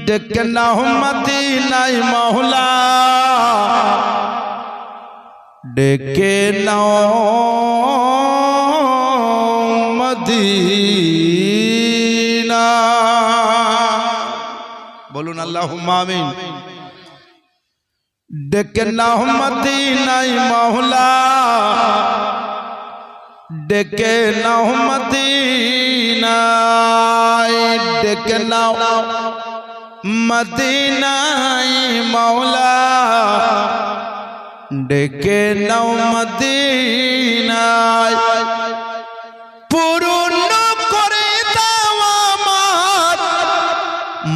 ডেকে নাও মদিনায় মওলা ডেকে নাও মদিনা বলুন আল্লাহুম্মা আমিন ডেকে নাও মদিনায় মওলা ডেকে নাও মদিনায় ডেকে নাও মদিনায় মওলা ডেকে নাও মদিনায় পূর্ণ করে দাও আমার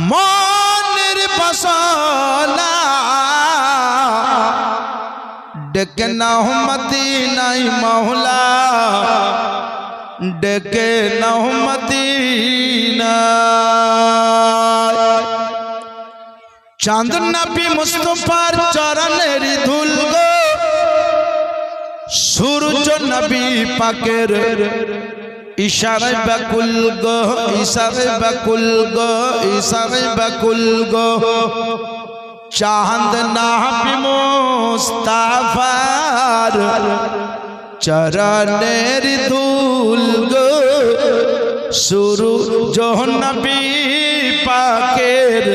মনের বাসনা ডেকে নাও মদিনায় মওলা ডেকে নাও মদিনায় চাঁদ নবী মুস্তাফার চরণের ধুল গো সূর্য নবী পাকের ইশারায় বাকুল গো ইশারায় বাকুল গো ইশারায় বাকুল গো চাঁদ নবী মুস্তাফার চরণের ধুল গো সূর্য নবী পাকের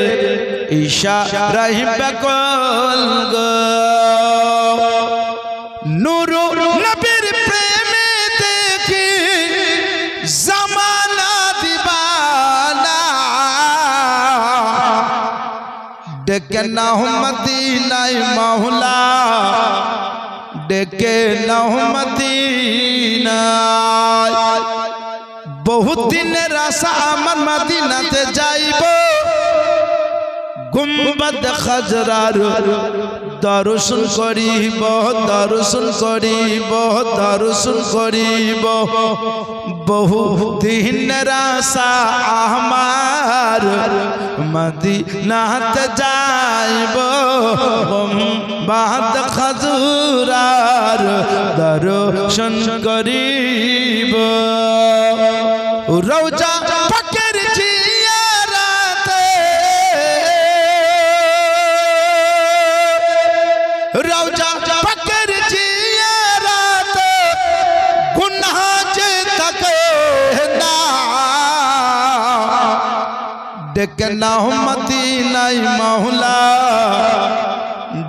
ইশারায় বাকুল গো নূর নবীর প্রেমে দেখি জামানা দিবানা ডেকে নাও মদিনায় মওলা ডেকে নাও মদিনায় বহুত দিনের আশা আমার মদিনাতে যাইব গুম্বদ খাজরার দর্শন করিব দর্শন করিব দর্শন করিব বহু দিনের আশা আমার মদিনাতে যাইব গুম্বদ খাজরার দর্শন করিব রওজা পাকের জিয়ারতে রওজা পাকের জিয়ারতে গুনাহ যে থাকে না ডেকে নাও মদিনায় মওলা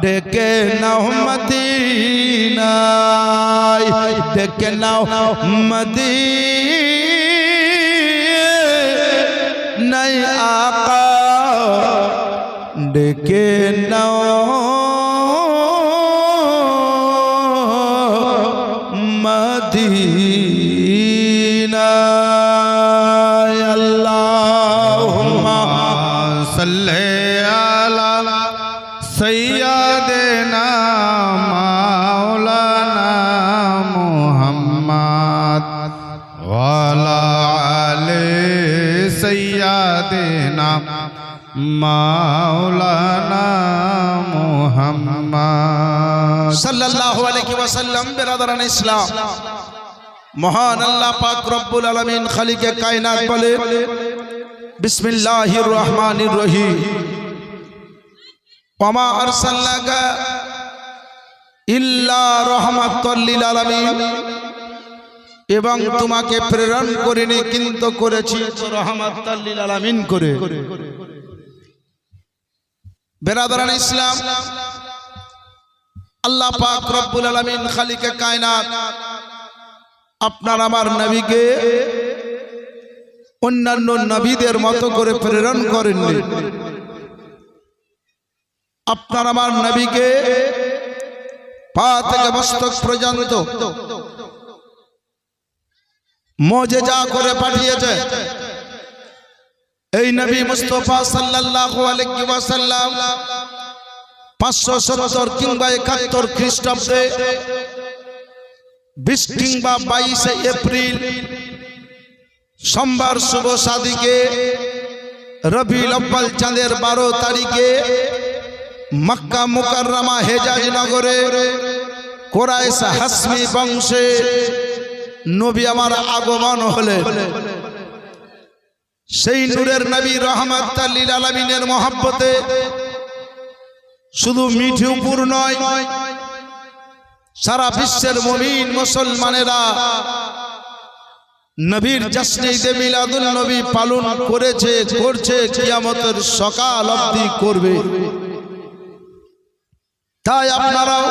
ডেকে নাও মদিনায় ডেকে নাও মদিনায় আকা ডেকে নাও মদিনায় আল্লাহুম্মা সাল্লি আলা সাইয়্যিদিনা মাওলানা মুহাম্মদ ওয়া আলা আলি সাইয়্যিদিনা মাওলানা মুহাম্মদ সাল্লাল্লাহু আলাইহি ওয়াসাল্লাম বিরাদারান ইসলাম মহান আল্লাহ পাক রব্বুল আলামিন খালিকে কায়নাত বলে বিসমিল্লাহির রহমানির রহিম ওয়া আরসালনাকা ইল্লা রাহমাতাল লিল আলামিন এবং তোমাকে প্রেরণ করিনি কিন্তু করেছি রাহমাতাল লিল আলামিন করে বিরাদারান ইসলাম আল্লাহ পাক রব্বুল আলামিন খালিকে কায়নাত আপনার আমার নবীকে অন্যান্য নবীদের মতো করে প্রেরণ করেননি আপনার আমার নবীকে পা থেকে মস্তক পর্যন্ত মুজিজা করে পাঠিয়েছে এই নবী মুস্তাফা সাল্লাল্লাহু আলাইহি ওয়াসাল্লাম 570 কিংবা 71 খ্রিস্টাব্দে 20 কিংবা 22 এপ্রিল সোমবার শুভ সাদিকে রবিউল আউয়াল চাঁদের 12 তারিখে মক্কা মুকাররমা হেজাজ নগরে কুরাইশ হাসমি বংশে নবী আমার আগমন হলেন সেই নূরের নবী রহমাতুল লিল আলামিনের মহব্বতে শুধু মিঠুপুর নয়, সারা বিশ্বের মুমিন মুসলমানেরা নবীর জশ্নে ঈদে মিলাদুন নবী পালন করেছে, করছে, কিয়ামতের সকাল অবধি করবে। তাই আপনারাও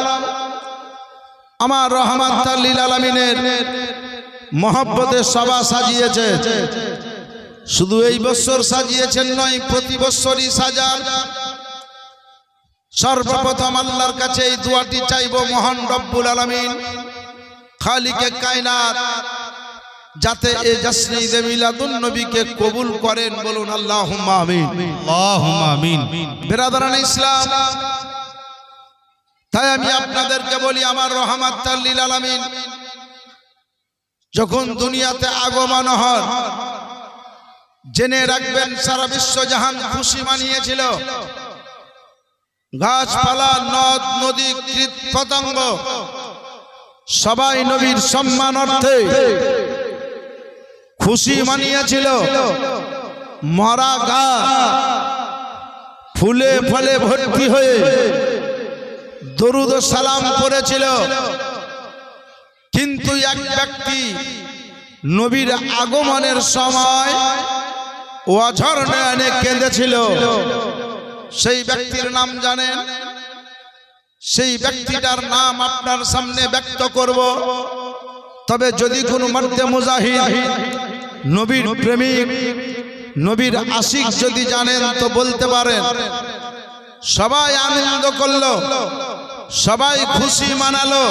আমার রহমাতুল লিল আলামিনের মহব্বতে সভা সাজিয়েছে। শুধু এই বছর সাজিয়েছেন নয়, প্রতি বছরই সাজান। সর্বপ্রথম আল্লাহর কাছে এই দোয়াটি চাইবো, মহান রব্বুল আলামিন খালিকে কায়নাত যাতে এই জশ্নে ঈদে মিলাদুন নবীকে কবুল করেন। বলুন আল্লাহুম্মা আমিন, আল্লাহুম্মা আমিন। বিরাদরান ইসলাম, তাই আমি আপনাদেরকে বলি, আমার রহমাতুল লিল আলামিন যখন দুনিয়াতে আগমন হন, জেনে রাখবেন সারা বিশ্ব জাহান খুশি মানিয়েছিল। গাছপালা, নদ নদী, কীট পতঙ্গ সবাই নবীর সম্মানার্থে খুশি মানিয়েছিল। মরা গাছ ফুলে ফলে ভর্তি হয়ে দরুদ ও সালাম করেছিল। কিন্তু এক ব্যক্তি নবীর আগমনের সময় অঝর নয়নে কেঁদেছিল। সেই ব্যক্তির নাম জানেন? সেই ব্যক্তিটার নাম আপনার সামনে ব্যক্ত করব। তবে যদি কোনো মর্দে মুজাহিদ, নবীর প্রেমিক, নবীর আশিক যদি জানেন তো বলতে পারেন। সবাই আনন্দ করলো, সবাই খুশি মানালো,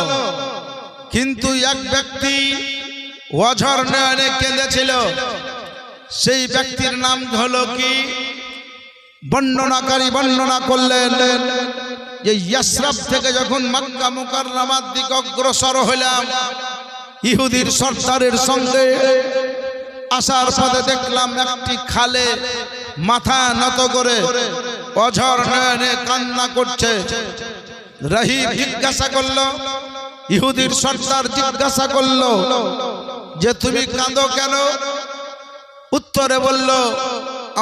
কিন্তু এক ব্যক্তি অঝর নয়নে কেঁদেছিল। সেই ব্যক্তির নাম হলো কি? বর্ণনাকারী বর্ণনা করলেন যে ইয়াসরাব থেকে যখন মক্কা মুকাররমার দিকে অগ্রসর হলাম, ইহুদির সর্দারের সঙ্গে আসার পথে দেখলাম একটি খালে মাথা নত করে অঝর নয়নে কান্না করছে। রাহিব জিজ্ঞাসা করলো, ইহুদির সর্দার জিজ্ঞাসা করলো যে তুমি কাঁদো কেন? উত্তরে বলল,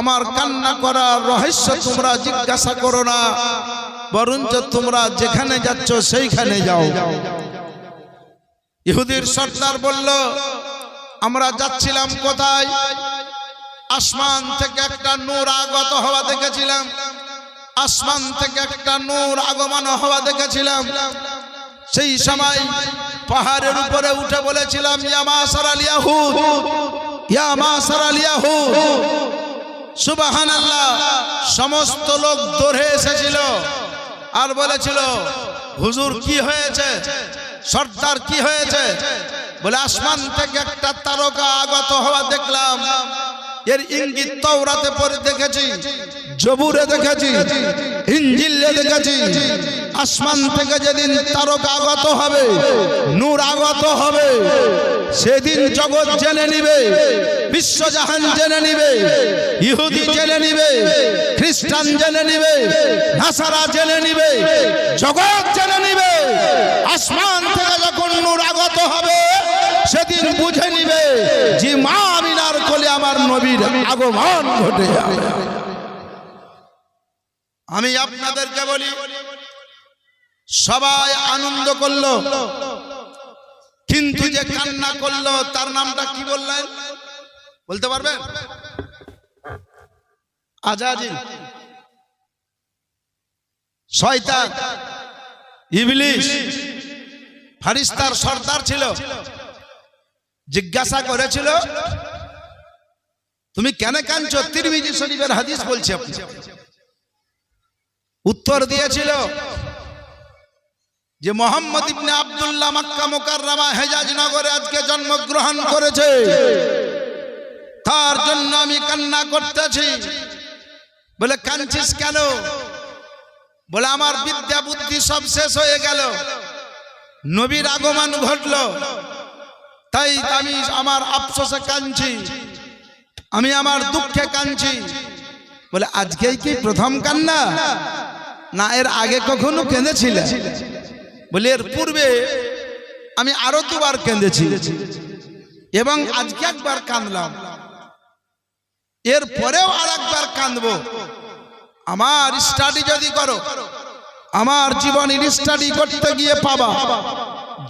আমার কান্না করার রহস্য তোমরা জিজ্ঞাসা করো না, বরঞ্চ তোমরা যেখানে যাচ্ছ সেইখানে যাও। ইহুদির সর্দার বলল, আমরা যাচ্ছিলাম কোথায়? আসমান থেকে একটা নূর আগত হওয়া দেখেছিলাম, আসমান থেকে একটা নূর আগমন হওয়া দেখেছিলাম। সেই সময় পাহাড়ের উপরে উঠে বলেছিলাম, ইয়া মাশারাল ইয়াহুদ, ইয়া মাশারাল ইয়াহুদ। সুবহানাল্লাহ। সমস্ত লোক দৌড়ে এসেছিল আর বলেছিল, হুজুর কি হয়েছে? সর্দার কি হয়েছে? বলে, আসমান থেকে একটা তারকা আগত হওয়া দেখলাম। এর ইঙ্গিত তাওরাতে পড়ে দেখেছি, জবুরে দেখেছি, ইনজিলে দেখেছি। আসমান থেকে যেদিন তারকা আগত হবে, নূর আগত হবে, সেদিন জগৎ জেনে নিবে, বিশ্বজাহান জেনে নিবে, ইহুদি জেনে নিবে, খ্রিস্টান জেনে নিবে, নাসারা জেনে নিবে, জগৎ জেনে নিবে। আসমান থেকে যখন নূর আগত হবে, সেদিন বুঝে নিবে যে মা আমিনার কোলে আমার নবীর আগমন ঘটে যাবে। আমি আপনাদেরকে বলি, সবাই আনন্দ করলো, কিন্তু যে কান্না করলো তার নামটা কি বললেন? বলতে পারবেন? আজাজিল, শয়তান, ইবলিস, ফেরেশতার সর্দার ছিল। জিজ্ঞাসা করেছিল, তুমি কেন কাঁদছো? তিরমিজি শরীফের হাদিস বলছে। আপনি উত্তর দিয়েছিল যে মুহাম্মদ ইবনে আব্দুল্লাহ মক্কা মুকাররমা হেজাজ নগরে আজকে জন্মগ্রহণ করেছে, তার জন্য আমি কান্না করতেছি। বলে, কাঁদছিস কেন? বলে, আমার বিদ্যা বুদ্ধি সব শেষ হয়ে গেল, নবীর আগমন ঘটলো, তাই আমি আমার আফসোসে কাঁদছি, আমি আমার দুঃখে কাঁদছি। বলে, আজকেই কি প্রথম কান্না, না এর আগে কখনো কেঁদেছিলে? বলে, এর পূর্বে আমি আরো দুবার কেঁদেছি এবং আজকে একবার কাঁদলাম। এরপরেও আরেকবার কাঁদবো। আমার স্টাডি যদি করো, আমার জীবনের স্টাডি করতে গিয়ে পাবা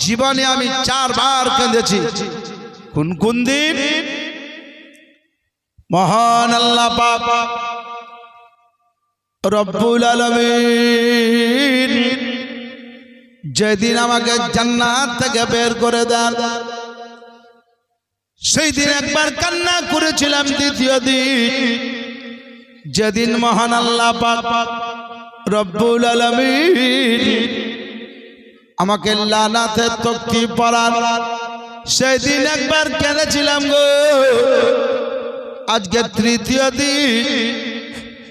জীবনে আমি 4 বার কেঁদেছি। কোন কোন দিন? মহান আল্লাহ পাক রব্বুল আলামিন যেদিন আমাকে জান্নাত থেকে বের করে দেন, সেই দিন একবার কান্না করেছিলাম। দ্বিতীয় দিন যেদিন মহান আল্লাহ পাক রব্বুল আলামিন আমাকে লানাতের তকতি পড়ান, সেই দিন একবার কেঁদেছিলাম গো। আজকে তৃতীয় দিন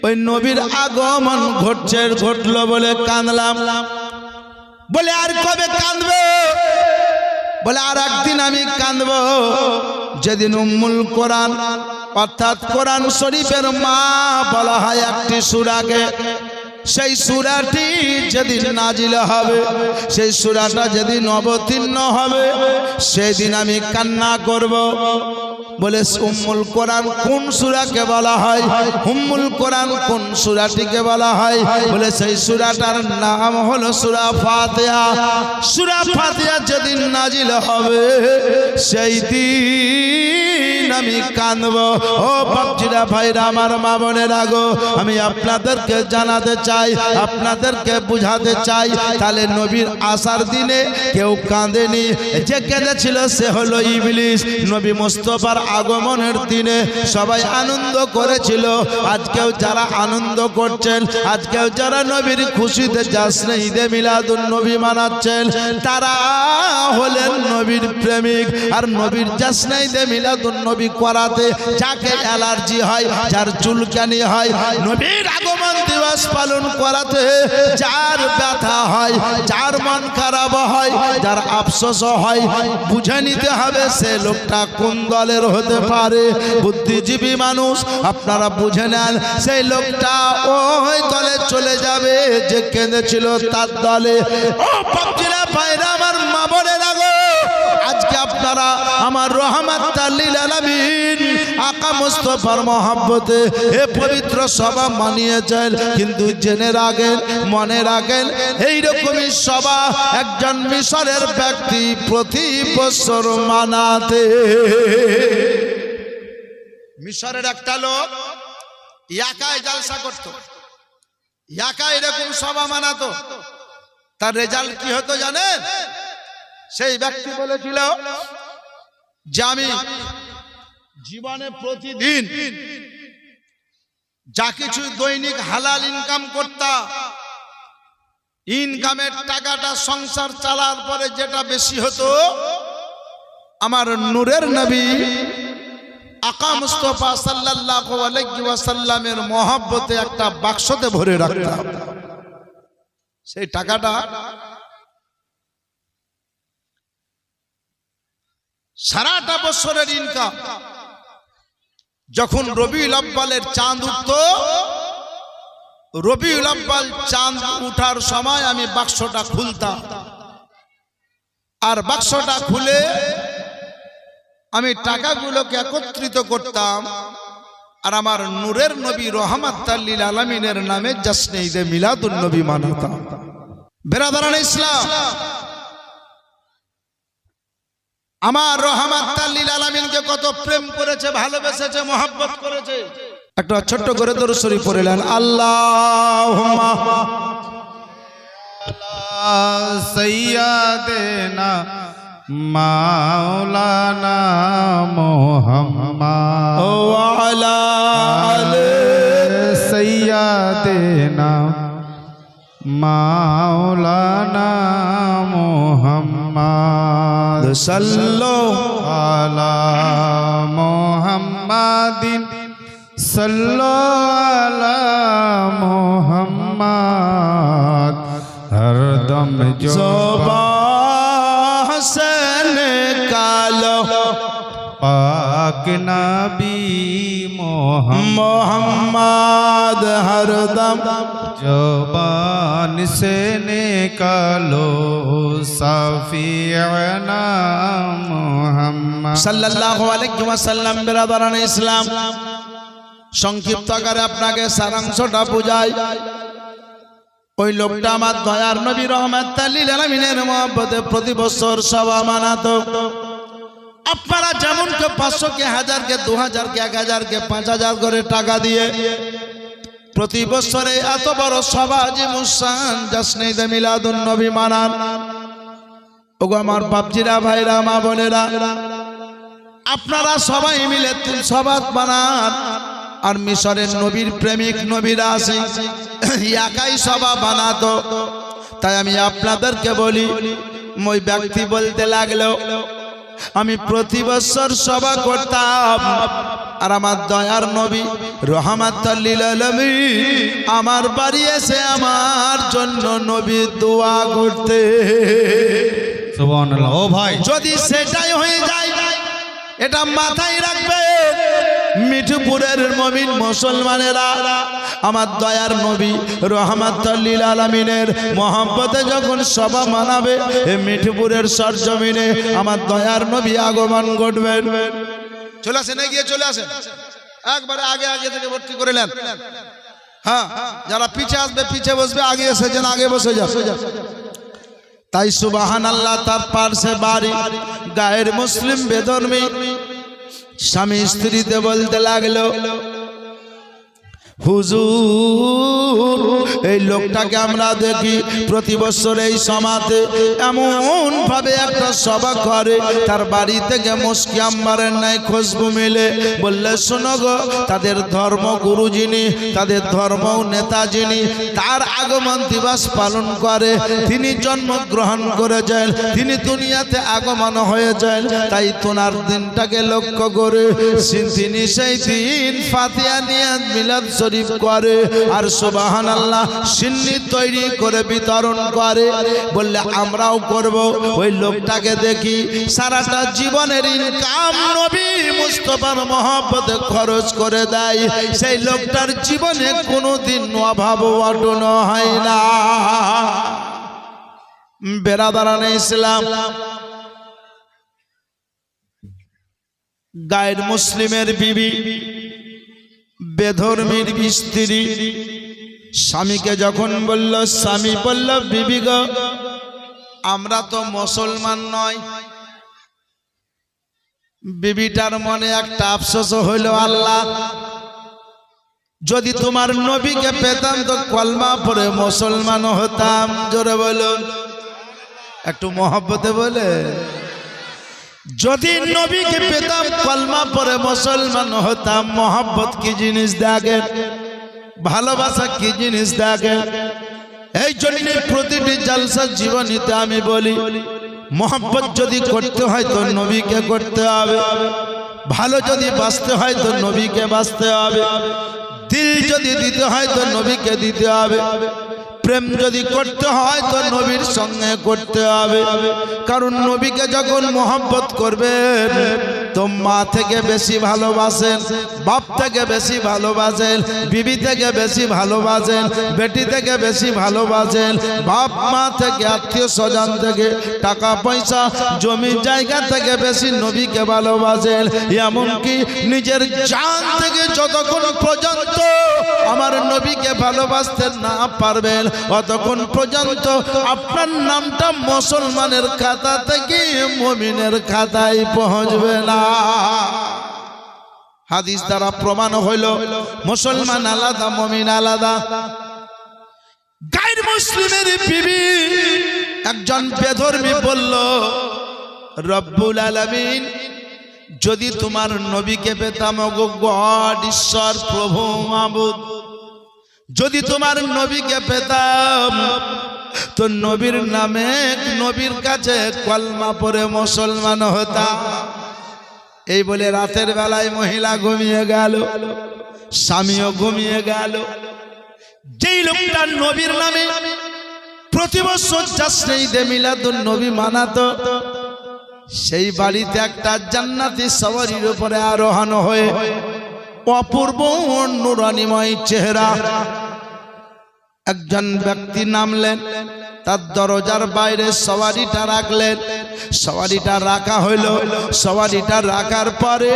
ওই নবীর আগমন ঘটলো বলে কাঁদলাম। বলে আর কবে কাঁদবে? বলে আর একদিন আমি কাঁদবো, যেদিন উম্মুল কোরআন অর্থাৎ কোরআন শরীফের মা বলা হয় একটি সূরাকে, সেই সূরাটি যেদিন নাজিল হবে, সেই সূরাটা যেদিন অবতীর্ণ হবে, সেদিন আমি কান্না করব। বলে উম্মুল কোরআন কোন সূরাকে বলা হয়? উম্মুল কোরআন কোন সূরাটিকে বলা হয়? বলে সেই সূরাটার নাম হলো সূরা ফাতিহা। সূরা ফাতিহা যেদিন নাজিল হবে, সেই দিন আমি কাঁদব। ও বাপজিরা, ভাইরা, আমার মা বোনেরা গো, আমি আপনাদেরকে জানাতে চাই, আপনাদেরকে বুঝাতে চাই, তাহলে নবীর আসার দিনে কেউ কাঁদেনি, যে কেঁদেছিল সে হলো ইবলিস। নবী মুস্তাফার আগমনের দিনে সবাই আনন্দ করেছিল। আজকেও যারা আনন্দ করছেন, আজকেও যারা নবীর খুশিতে জাশ্নে ঈদে মিলাদুন নবী মানাচ্ছেন, তারা হলেন নবীর প্রেমিক। আর নবীর জাশ্নে ঈদে মিলাদুন নবী করাতে যাকে অ্যালার্জি হয়, যার চুলকানি হয়, নবীর আগমন দিবস পালন করাতে যার ব্যথা হয়, যার মন খারাপ হয়, যার আফসোস হয়, বুঝে নিতে হবে সে লোকটা কোন দলের হতে পারে। বুদ্ধিজীবী মানুষ, আপনারা বুঝে নেন, সেই লোকটা ওই দলে চলে যাবে যে কেঁদেছিল তার দলে। ও বাপজিরা, ভাইরা, আমার মা বোনেরা গো, আজকে আপনারা আমার রহমাতুল লিল আলামিন আকা মুস্তাফার মহব্বতে এ পবিত্র সভা মানিয়েছেন, কিন্তু জেনে রাখেন, মনে রাখেন, এইরকমই সভা একজন মিশরের ব্যক্তি প্রতি বছর মানাতে। মিশরের একটা লোক একাই জালসা করত, একাই এরকম সভা মানাতো। তার রেজাল্ট কি হতো জানেন? সেই ব্যক্তি বলেছিল যে আমি জীবনে প্রতিদিন যা কিছু দৈনিক হালাল ইনকাম করতাম, ইনকামের টাকাটা সংসার চালার পরে যেটা বেশি হতো, আমার নূরের নবী আকা মুস্তাফা সাল্লাল্লাহু আলাইহি ওয়াসাল্লামের মহব্বতে একটা বাক্সতে ভরে রাখতাম। সেই টাকাটা সারাটা বছরের ইনকাম যখন রবিউল আব্বালের চাঁদ উঠত, রবিউল আব্বাল চাঁদ উঠার সময় আমি বাক্সটা খুলতাম, আর বাক্সটা খুলে আমি টাকাগুলোকে একত্রিত করতাম, আর আমার নূরের নবী রহমাতুল লিল আলামিনের নামে জাশ্নে ঈদে মিলাদুন নবী মানাতাম। বেরাদারান ইসলাম, আমার রহমাতুল লিল আলামিনকে কত প্রেম করেছে, ভালোবেসেছে, মহব্বত করেছে। একটা ছোট্ট করে দরুদ শরীফ পড়লেন, আল্লাহুম্মা সাইয়্যিদানা মাওলানা মুহাম্মদ ওয়া আলা আলি সাইয়্যিদানা মাওলানা মুহাম্মদ সাল্লাল্লাহু আলা মুহাম্মাদিন সাল্লাল্লাহু আলা মুহাম্মদ হরদম জোবা হাসন কালো পাক নবী মোহাম্মদ হরদম জবান से निकालो साफियाना मुहम्मद সাল্লাল্লাহু আলাইহি ওয়াসাল্লাম। বিরাদারান ইসলাম, সংক্ষিপ্ত আকারে আপনাকে সারাংশটা বুঝাই। ওই লোকটা আমার দয়ার নবী রহমাতুল লিল আলামিনের মহব্বতে প্রতি বছর সভা মানাতো। আপনারা যেমন কে 500 কে 1000 কে 2000 কে 1000 কে 5000 করে টাকা দিয়ে প্রতি বছরে এত বড় সভা জিমুসান জাসনে ঈদে মিলাদুন নবী মানান। ওগো আমার বাপজিরা, ভাইরা, মা বোনেরা, আপনারা সবাই মিলে সবাত বানান। আর মিশরের নবীর প্রেমিক নবীরা আছে, একাই সভা বানাতো। তাই আমি আপনাদেরকে বলি, ওই ব্যক্তি বলতে লাগলো, আমি প্রতি বছর সভা করতাম, আর আমার দয়ার নবী রহমাতুল লিল আলামিন আমার বাড়ি এসে আমার জন্য নবী দোয়া করতে। সুবহানাল্লাহ। ও ভাই, যদি সেটাই হয়ে যায়, এটা মাথায় রাখবে, মিঠুপুরের মুমিন মুসলমানেরা আমার দয়ার নবী রহমাতুল লিল আলামিনের মহব্বতে যখন সভা মানাবে, এই মিঠুপুরের সরজমিনে আমার দয়ার নবী আগমন ঘটবেন। চলে আসেন, এগিয়ে চলে আসেন, একবারে আগে আগে থেকে ভর্তি করে নেন। হ্যাঁ, যারা পিছে আসবে পিছে বসবে, আগে এসেছেন আগে বসে যান। তাই সুবহানাল্লাহ, তার পাশে বাড়ি, গায়ের মুসলিম বেধর্মী স্বামী স্ত্রীতে বলতে লাগলো, হুজুর এই লোকটাকে আমরা দেখি প্রতি বছর এই সমাতে এমন ভাবে একটা সভা করে, তার বাড়ি থেকে মুস্কি আম্বারের নাই খুশবু মিলে। বললে, শোনো গো, তাদের ধর্ম গুরু যিনি, তাদের ধর্ম নেতা যিনি, তার আগমন দিবস পালন করে, তিনি জন্মগ্রহণ করেছেন, তিনি দুনিয়াতে আগমন হয়েছেন। তাই তোনার দিনটাকে লক্ষ্য করে তিনি সেই দিন ফাতিহা নিয়ে মিলাদ শরীফ করে, আর সুবহানাল্লাহ সিন্নি তৈরি করে বিতরণ করে। বললে, আমরাও করব। ওই লোকটাকে দেখি সারাটা জীবনের ইনকাম নবী মুস্তাফার মহব্বতে খরচ করে দেয়, সেই লোকটার জীবনে কোনোদিন অভাব অটন হয় না। বেরাদারানে ইসলাম, গায়ের মুসলিমের বিবি বেধর্মীর স্ত্রী স্বামীকে যখন বলল, স্বামী বলল, বিবি গো, আমরা তো মুসলমান নয়। বিবিটার মনে একটা আফসোস হইল, আল্লাহ যদি তোমার নবীকে পেতাম তো কলমা পড়ে মুসলমান হতাম। জোরে বলুন, একটু মহব্বতে বলে, যদি নবীকে পেতাম কলমা পড়ে মুসলমান হতাম। মহব্বত কি জিনিস দেখেন, ভালোবাসা কি জিনিস দেখেন। এই জন্য প্রতিটি জালসা জীবনীতে আমি বলি, মহব্বত যদি করতে হয় তো নবীকে করতে হবে, ভালো যদি বাঁচতে হয় তো নবীকে বাঁচতে হবে, দিল যদি দিতে হয় তো নবীকে দিতে হবে, প্রেম যদি করতে হয় তো নবীর সঙ্গে করতে হবে। কারণ নবীকে যখন মহব্বত করবেন তো মা থেকে বেশি ভালোবাসেন, বাপ থেকে বেশি ভালোবাসেন, বিবি থেকে বেশি ভালোবাসেন, বেটি থেকে বেশি ভালোবাসেন, বাপ মা থেকে, আত্মীয় স্বজন থেকে, টাকা পয়সা জমি জায়গা থেকে বেশি নবীকে ভালোবাসেন। এমনকি নিজের জান থেকে যতক্ষণ পর্যন্ত আমার নবীকে ভালোবাসতে না পারবেন, অতক্ষণ পর্যন্ত আপনার নামটা মুসলমানের খাতা থেকে মুমিনের খাতায় পৌঁছবে না। হাদিস দ্বারা প্রমাণ হইল, মুসলমান আলাদা, মুমিন আলাদা। গায়ের মুসলিমের বিবি একজন বেধর্মী বলল, রব্বুল আলামিন যদি তোমার নবীকে পেতাম, গো গড, ঈশ্বর, প্রভু, মাবুদ, যদি তোমার নবীকে পেতাম তো নবীর নামে, নবীর কাছে কলমা পড়ে মুসলমান হতাম। এই বলে রাতের বেলায় মহিলা ঘুমিয়ে গেল, স্বামীও ঘুমিয়ে গেল। যেই লোকটা নবীর নামে প্রতি বছর জাসনে ঈদে মিলাদুন নবী মানাতো, সেই বাড়িতে একটা জান্নাতি সওয়ারির উপরে আরোহণ হয়ে অপূর্ব নূরানিময় চেহারা একজন ব্যক্তি নামলেন। তার দরজার বাইরে সওয়ারিটা রাখলেন। সওয়ারিটা রাখা হইল। সওয়ারিটা রাখার পরে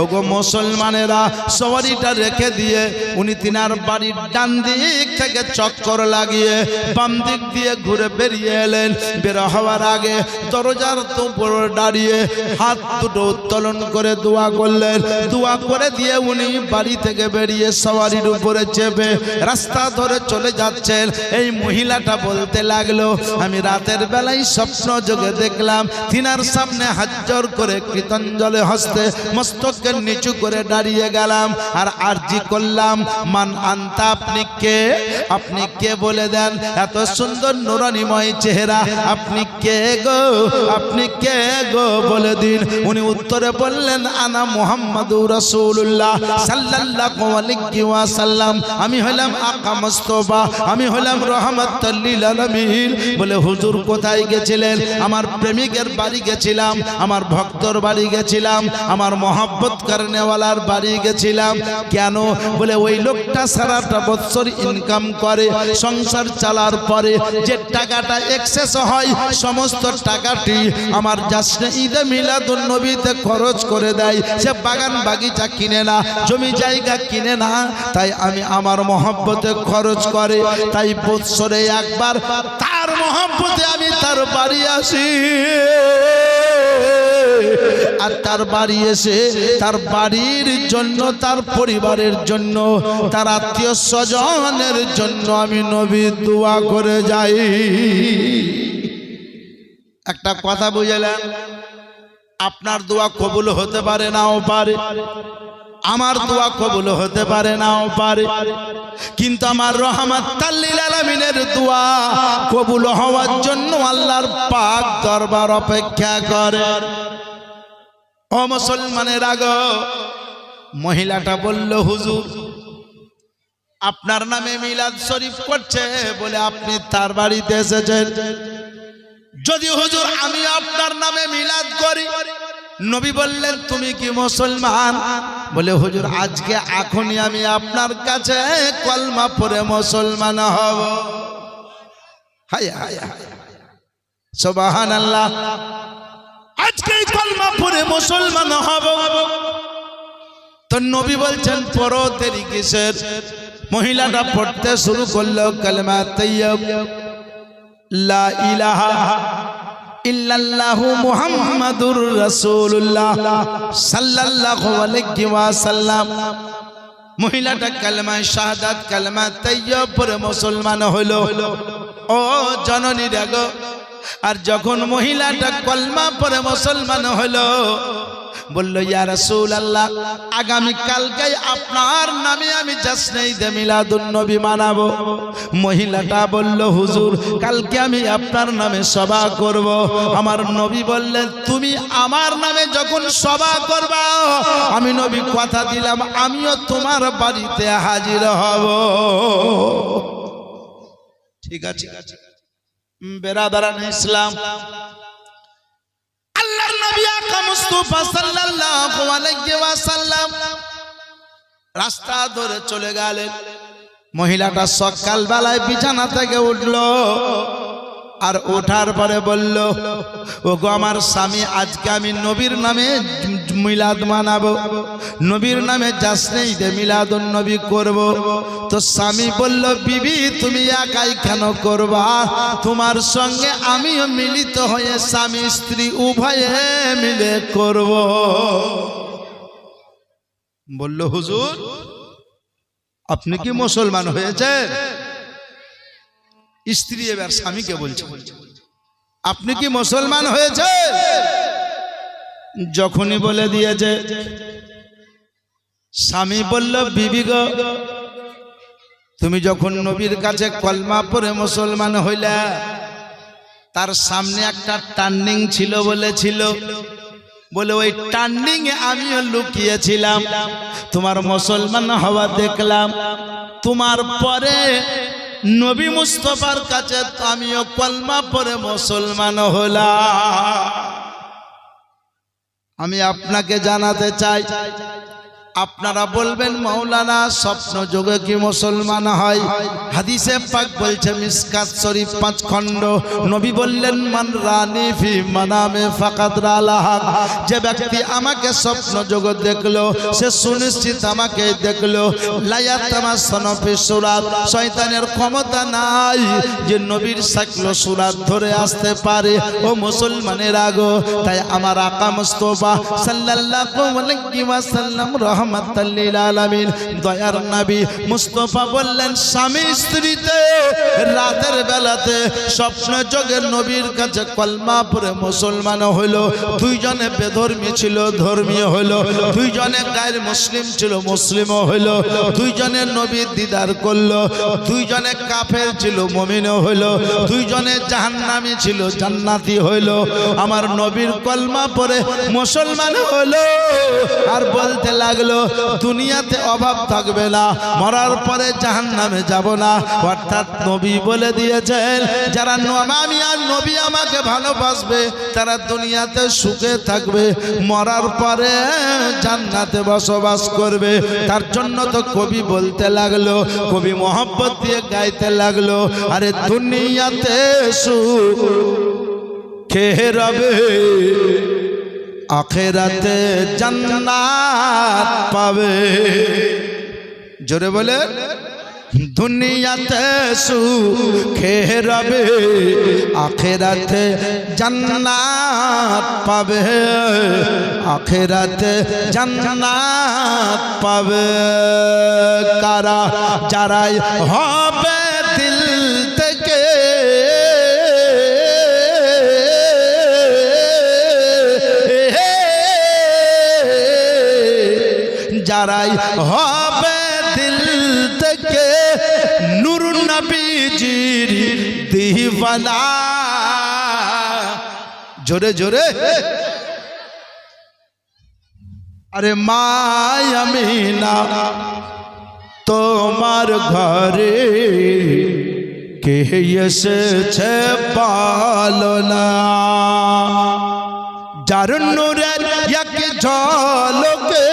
ওগো মুসলমানেরা সওয়ারিটা রেখে দিয়ে উনি তিনার বাড়ির ডান দিক থেকে চক্কর লাগিয়ে বাম দিক দিয়ে ঘুরে বেরিয়ে এলেন। বের হওয়ার আগে দরজার উপর দাঁড়িয়ে হাত দুটো উত্তোলন করে দোয়া করলেন। দোয়া করে দিয়ে উনি বাড়ি থেকে বেরিয়ে সওয়ারির উপরে চেপে রাস্তা ধরে চলে যাচ্ছেন। এই মহিলাটা বলতে লাগলো, আমি রাতের বেলায় স্বপ্ন যোগে দেখলাম তিনার সামনে হাত জোড় করে কৃতঞ্জলি হস্তে মস্তককে নিচু করে দাঁড়িয়ে গেলাম আর আরজি করলাম, মান আনতা, আপনি কে? আপনি কে বলে দেন, এত সুন্দর নুরানিময় চেহারা, আপনি কে গো? আপনি কে গো বলে দিন। উনি উত্তরে বললেন, আনা মুহাম্মাদুর রাসূলুল্লাহ সাল্লাল্লাহু আলাইহি ওয়াসাল্লাম, আমি হলাম আকা মুস্তাফা, আমি হলাম রাহমাতুল লিল আলামিন। বলে হুজুর কোথায় গেছিলেন? আমার প্রেমিকের বাড়ি গেছিলাম, আমার ভক্তর বাড়ি গেছিলাম, আমার মহব্বত করনেওয়ালার বাড়ি গেছিলাম। কেন? বলে ওই লোকটা সারাটা বছর ইনকাম করে, সংসার চালার পরে যে টাকাটা এক্সেস হয় সমস্ত টাকাটি আমার জাশ্নে ঈদে মিলাদুন নবীতে খরচ করে দেয়। সে বাগান বাগিচা কিনে না, জমি জায়গা কিনে না, তাই আমি আমার মহব্বতে খরচ করে। তাই বছরে একবার তার মহব্বতে আমি তার বাড়ি আসি। আর তার বাড়ি এসে তার বাড়ির জন্য, তার পরিবারের জন্য, তার আত্মীয় স্বজনের জন্য আমি নবী দোয়া করে যাই। একটা কথা বুঝলেন? আপনার দোয়া কবুল হতে পারে নাও পারে, আমার দোয়া কবুল হতে পারে নাও পারে, কিন্তু আমার রাহমাতুল লিল আলামিনের দোয়া কবুল হওয়ার জন্য আল্লাহর পাক দরবার অপেক্ষা করে। ও মুসলমানের আগো, মহিলাটা বলল, হুজুর আপনার নামে মিলাদ শরীফ করছে বলে আপনি তার বাড়িতে এসেছেন। যদি হুজুর আমি আপনার নামে মিলাদ করি, নবী বললেন তুমি কি মুসলমান? বলে হুজুর আজকে এখনই আমি আপনার কাছে কলমা পড়ে মুসলমান হব। হায় হায় হায়, সুবহানাল্লাহ, আজকে কলমা পড়ে মুসলমান হব। তো নবী বলছেন পড়ো, দেরি কিসের? মহিলাটা পড়তে শুরু করলো কালেমা তাইয়্যিব, লা ইলাহা ইল্লাল্লাহু মুহাম্মাদুর রাসূলুল্লাহ সাল্লাল্লাহু আলাইহি ওয়াসাল্লাম। মহিলাটা কালেমা শাহাদাত, কালেমা তাইয়্যিব পড়ে মুসলমান হলো। ও জননী দেখো, আর যখন মহিলাটা কলমা পড়ে মুসলমান হলো, বলল ইয়া রাসূলুল্লাহ আগামী কালকে আপনার নামে আমি জাশ্নে ঈদে মিলাদুন নবী মানাবো। মহিলাটা বলল হুজুর কালকে আমি আপনার নামে সভা করব। আমার নবী বললেন তুমি আমার নামে যখন সভা করবা, আমি নবী কথা দিলাম আমিও তোমার বাড়িতে হাজির হব। ঠিক আছে বেরাদারান ইসলাম, আল্লাহর নবী আকা মুস্তাফা সাল্লাল্লাহু আলাইহি ওয়াসাল্লাম রাস্তা ধরে চলে গেলেন। মহিলাটা সকাল বেলায় বিছানা থেকে উঠলো, আর ওঠার পরে বলল ওগো আমার স্বামী আজকে আমি নবীর নামে মিলাদ মানাবো, নবীর নামে জাশ্নে ঈদে মিলাদুন নবী করব। তো স্বামী বলল বিবি তুমি একাই কেন করবা, তোমার সঙ্গে আমিও মিলিত হয়ে স্বামী স্ত্রী উভয়ে মিলে করব। বলল হুজুর আপনি কি মুসলমান হয়েছেন? স্ত্রী এবার স্বামীকে বলছে আপনি কি মুসলমান হয়েছে? যখনই বলে দিয়েছে, স্বামী বলল বিবি গো তুমি যখন নবীর কাছে কলমা পড়ে মুসলমান হইলা, তার সামনে একটা টার্নিং ছিল বলেছিল, বলে ওই টার্নিং এ আমিও লুকিয়েছিলাম, তোমার মুসলমান হওয়া দেখলাম, তোমার পরে নবী মুস্তাফার কাছে আমিও কলমা পড়ে মুসলমান হলাম। আমি আপনাকে জানাতে চাই আপনারা বলবেন মাওলানা স্বপ্ন যোগে কি মুসলমান হয়? হাদিসে পাক বলছে মিসকাত শরীফ 5 খণ্ড, নবী বললেন মান রানি ফি মানামে ফাকাদ রালাহ, যে ব্যক্তি আমাকে স্বপ্ন জগৎ দেখলো সে সুনিশ্চিত আমাকে দেখলো। লায়াতামাসসানা ফি সুরাত, শয়তানের ক্ষমতা নাই যে নবীর শাকল সুরাত ধরে আসতে পারে। ও মুসলমানের আগো, তাই আমার আকা মুস্তাফা সাল্লাল্লাহু আলাইহি ওয়াসাল্লাম রহমাতাল লিল আলামিন দয়ার নবী মুস্তাফা বললেন স্বামী স্ত্রীতে রাতের বেলাতে স্বপ্ন যোগে নবীর কাছে কলমা পড়ে মুসলমান হলো। দুইজনে বেধর্মী ছিল, ধর্মীয় হলো। দুইজনে গায়ের মুসলিম ছিল, মুসলিমও হলো। দুইজনের নবীর দিদার করলো। দুইজনে কাফের ছিল, মুমিনও হলো। দুইজনে জাহান্নামী ছিল, জান্নাতি হইলো। আমার নবীর কলমা পড়ে মুসলমান হলো। আর বলতে লাগলো দুনিয়াতে অভাব থাকবে না, মরার পরে জাহান্নামে যাব না। অর্থাৎ নবী বলে দিয়েছেন যারা আমি আর নবী আমাকে ভালোবাসবে তারা দুনিয়াতে সুখে থাকবে, মরার পরে জান্নাতে বসবাস করবে। তার জন্য তো কবি বলতে লাগলো, কবি মোহব্বত দিয়ে গাইতে লাগলো, আরে দুনিয়াতে সুখ খেয়ে রবে, আখিরাতে জান্নাত পাবে। জোরে বলে দুনিয়াতে সুখে রবে, আখিরাতে জান্নাত পাবে, আখিরাতে জান্নাত পাবে। কারা যারাই হবে দিল থেকে যারাই হবে দিল থেকে নূর নবীজির দিওয়ানা। জোরে জোরে আরে মা আমিনা তোমার ঘরে কে এসেছে পালনা, যার নূরের এক ঝলকে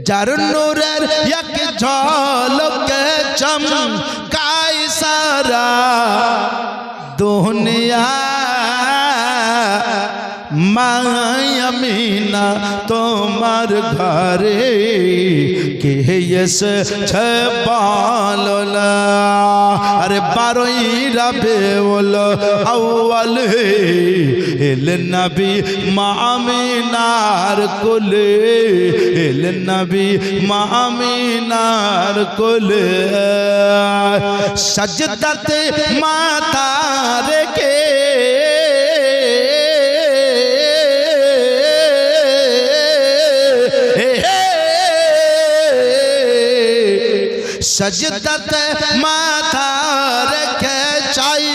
যার নূরের এক ঝলকে চমকাই সারা দুনিয়া। মা আমিনা তোমার ঘরে কে এসেছে পালনা। আরে 12ই রবিউল আউয়াল এল নবী মা আমিনার কোলে, এল নবী মা আমিনার কোলে। সাজদাতে মাথা রেখে সজদাতে মাথা রেখে চাই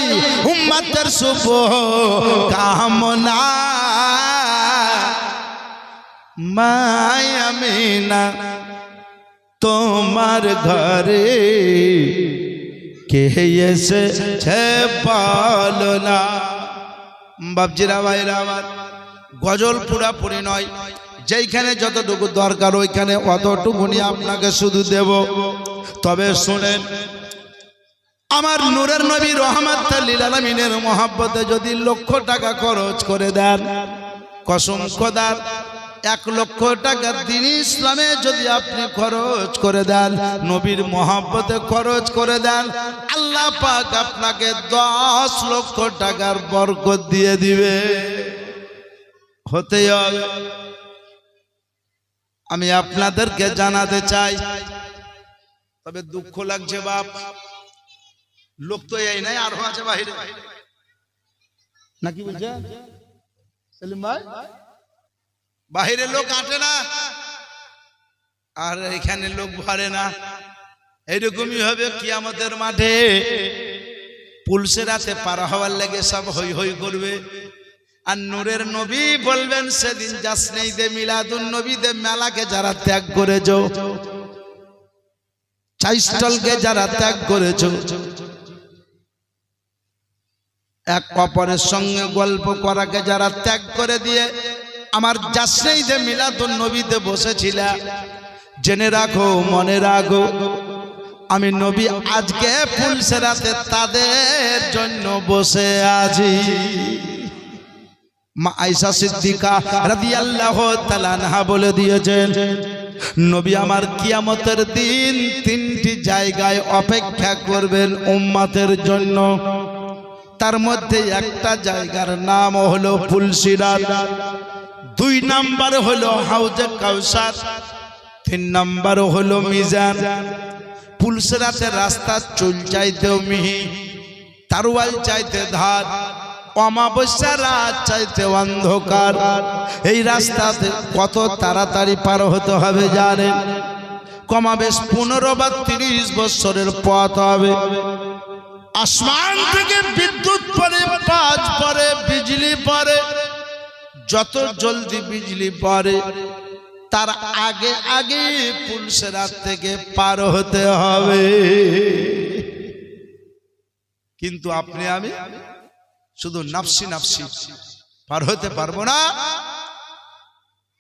উম্মতের শুভ কামনা। মা আমিনা তোমার ঘরে কে এসেছে পালনা। বাপজিরা ভাইরা আমার, গজল পুরাপুরি নয়, যেইখানে যতটুকু দরকার ওইখানে অতটুকুনি আপনাকে শুধু দেব। তবে শুনেন, আমার নূরের নবী রহমাতুল লিল আলামিনের মহব্বতে যদি 1 লক্ষ টাকা খরচ করে দেন, কসম খোদার 1 লক্ষ টাকা দ্বীন ইসলামে যদি আপনি খরচ করে দেন, নবীর মহব্বতে খরচ করে দেন, আল্লাহ পাক আপনাকে 10 লক্ষ টাকার বরকত দিয়ে দিবে। হতে হবে। আমি আপনাদেরকে জানাতে চাই, তবে দুঃখ লাগছে বাপ, লোক তো এই নাই, আরো আছে বাইরে নাকি বুঝছে সেলিম ভাই? বাইরে লোক আটে না আর এখানে লোক ভরে না। এইরকমই হবে কিয়ামতের মাঠে, পুলসেরাতে পার হওয়ার লেগে সব হই হই করবে। আর নূরের নবী বলবেন সেদিন জাসনে ঈদে মিলাদুন নবীতে মেলাকে যারা ত্যাগ করেছো, চাইস্টলকে যারা ত্যাগ করেছো, এক অপরের সঙ্গে গল্প করাকে যারা ত্যাগ করে দিয়ে আমার জাসনেই যে মিলাদুন নবীতে বসেছিল, জেনে রাখো, মনে রাখো, আমি নবী আজকে ফুলসেরাতে তাদের জন্য বসে আছি। মা আয়েশা সিদ্দিকা রাদিয়াল্লাহু তাআলা আনহা বলে দিয়েছেন, নবী আমার কিয়ামতের দিন তিনটি জায়গায় অপেক্ষা করবেন উম্মতের জন্য। তার মধ্যে একটা জায়গার নাম হলো ফুলসিরাত, 2 নাম্বার হলো হাউজে কাউসার, 3 নাম্বার হলো মিজান। ফুলসিরাতের রাস্তা চুল চাইতেও মিহি, তারওয়াল চাইতে ধার, অমাবস্যা রাত চাইতে অন্ধকার। এই রাস্তাতে কত তাড়াতাড়ি পার হতে হবে জানেন? কমাবেশ 15 বা 30 বছরের পথ হবে। আসমান থেকে বিদ্যুৎ পড়ে, বাজ পড়ে, বিজলি পড়ে, যত জলদি বিজলি পড়ে তার আগে আগে ফুলসিরাত থেকে পার হতে হবে। কিন্তু আপনি আমি শুধু নাফসি নাফসি পার হতে পারবো না।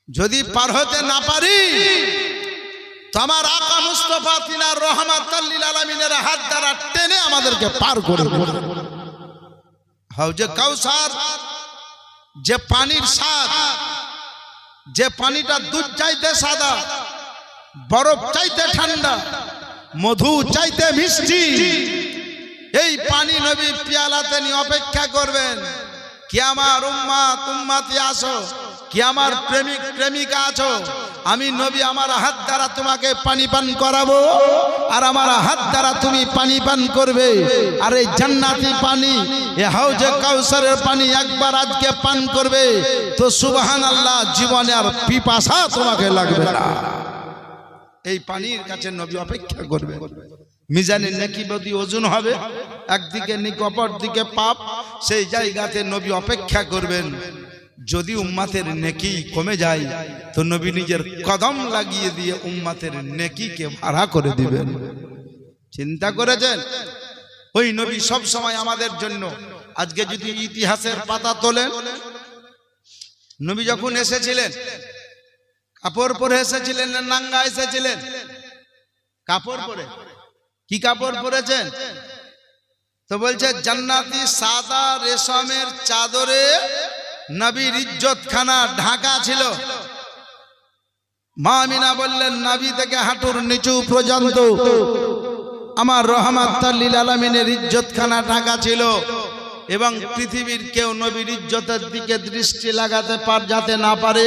যদি পার হতে না পারি তো আমার আকা মুস্তাফা তিনার রহমাতাল লিল আলামিনের হাত দ্বারা টেনে আমাদেরকে পার করে দেবে। হাউজে কাউসার যে পানির স্বাদ, যে পানিটা দুধ চাইতে সাদা, বরফ চাইতে ঠান্ডা, মধু চাইতে মিষ্টি, এই পানি নবী পিয়ালাতে নিয়ে অপেক্ষা করবেন। কি আমার উম্মাত উম্মাতি আছো, কি আমার প্রেমিক প্রেমিকা আছো, আমি নবী আমার হাত দ্বারা তোমাকে পানি পান করাবো, আর আমার হাত দ্বারা তুমি পানি পান করবে। আর এই জান্নাতি পানি, এই হাউজে কাউসারের পানি একবার আজকে পান করবে তো সুবহানাল্লাহ, জীবনে আর পিপাসা তোমাকে লাগবে না। এই পানির কাছে নবী অপেক্ষা করবে। মিজানের নেকি বদি ওজন হবে, একদিকে নেকি অপর দিকে পাপ, সেই জায়গাতে নবী অপেক্ষা করবেন। যদি উম্মাতের নেকি কমে যায় তো নবী নিজের কদম লাগিয়ে দিয়ে উম্মাতের নেকিকে ভাড়া করে দিবেন। চিন্তা করেছেন? ওই নবী সব সময় আমাদের জন্য। আজকে যদি ইতিহাসের পাতা তোলেন, নবী যখন এসেছিলেন কাপড় পরে এসেছিলেন না নাঙ্গা এসেছিলেন? কাপড় পরে। কি কাপড় পরেছেন? তো বলছে জান্নাতি সাদা রেশমের চাদরে নবীর ইজ্জতখানা ঢাকা ছিল। মা আমিনা বললেন, নবী থেকে হাঁটুর নিচু পর্যন্ত আমার রহমাতুল লিল আলামিনের ইজ্জতখানা ঢাকা ছিল, এবং পৃথিবীর কেউ নবীর ইজ্জতের দিকে দৃষ্টি লাগাতে যাতে না পারে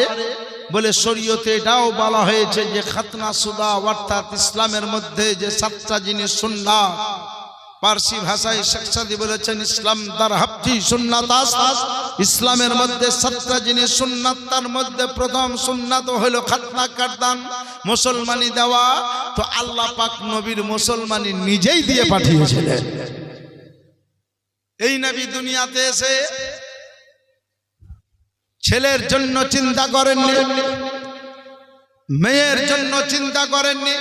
বলে শরীয়তে এটাও বলা হয়েছে যে খাতনা সুদা, অর্থাৎ ইসলামের মধ্যে যে 7টা জিনিস সুন্নাত। পারসি ভাষায় শেখ সাদি বলেছেন, ইসলাম দার হাফজি সুন্নাতাস, ইসলামের মধ্যে 7টা জিনিস সুন্নাত। তার মধ্যে প্রথম সুন্নাত হলো খাতনা কারদান, মুসলমানি দেওয়া। তো আল্লাহ পাক নবীর মুসলমানি নিজেই দিয়ে পাঠিয়েছিলেন। এই নবী দুনিয়াতে এসে ছেলের জন্য চিন্তা করেননি, মেয়ের জন্য চিন্তা করেননি,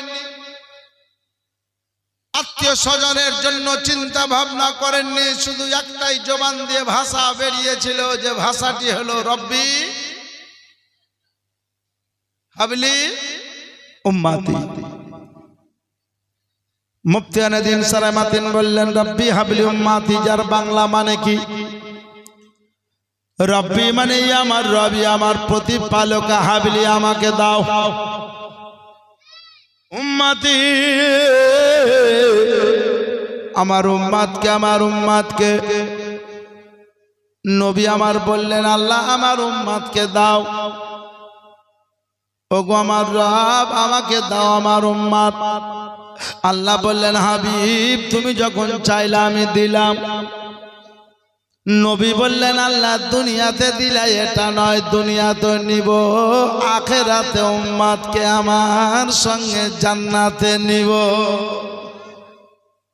আত্মীয় স্বজনের জন্য চিন্তা ভাবনা করেননি। শুধু একটাই জবান দিয়ে ভাষা বেরিয়েছিল, যে ভাষাটি হলো রব্বি হাবলি উম্মাতি। মুফতি আনাদিন সারামাতিন বললেন, রব্বি হাবলি উম্মাতি, যার বাংলা মানে কি? রব্বি মানে আমার রবি, আমার প্রতিপালক, হাবলি আমাকে দাও, উম্মতি আমার উম্মাতকে। নবী আমার বললেন, আল্লাহ আমার উম্মাতকে দাও, ওগো আমার রব আমাকে দাও আমার উম্মাত। আল্লাহ বললেন, হাবিব তুমি যখন চাইলে আমি দিলাম। নবী বললেন, আল্লাহ দুনিয়াতে দিলে এটা নয়, দুনিয়াতে নিব, আখিরাতে উম্মতকে আমার সঙ্গে জান্নাতে নিব।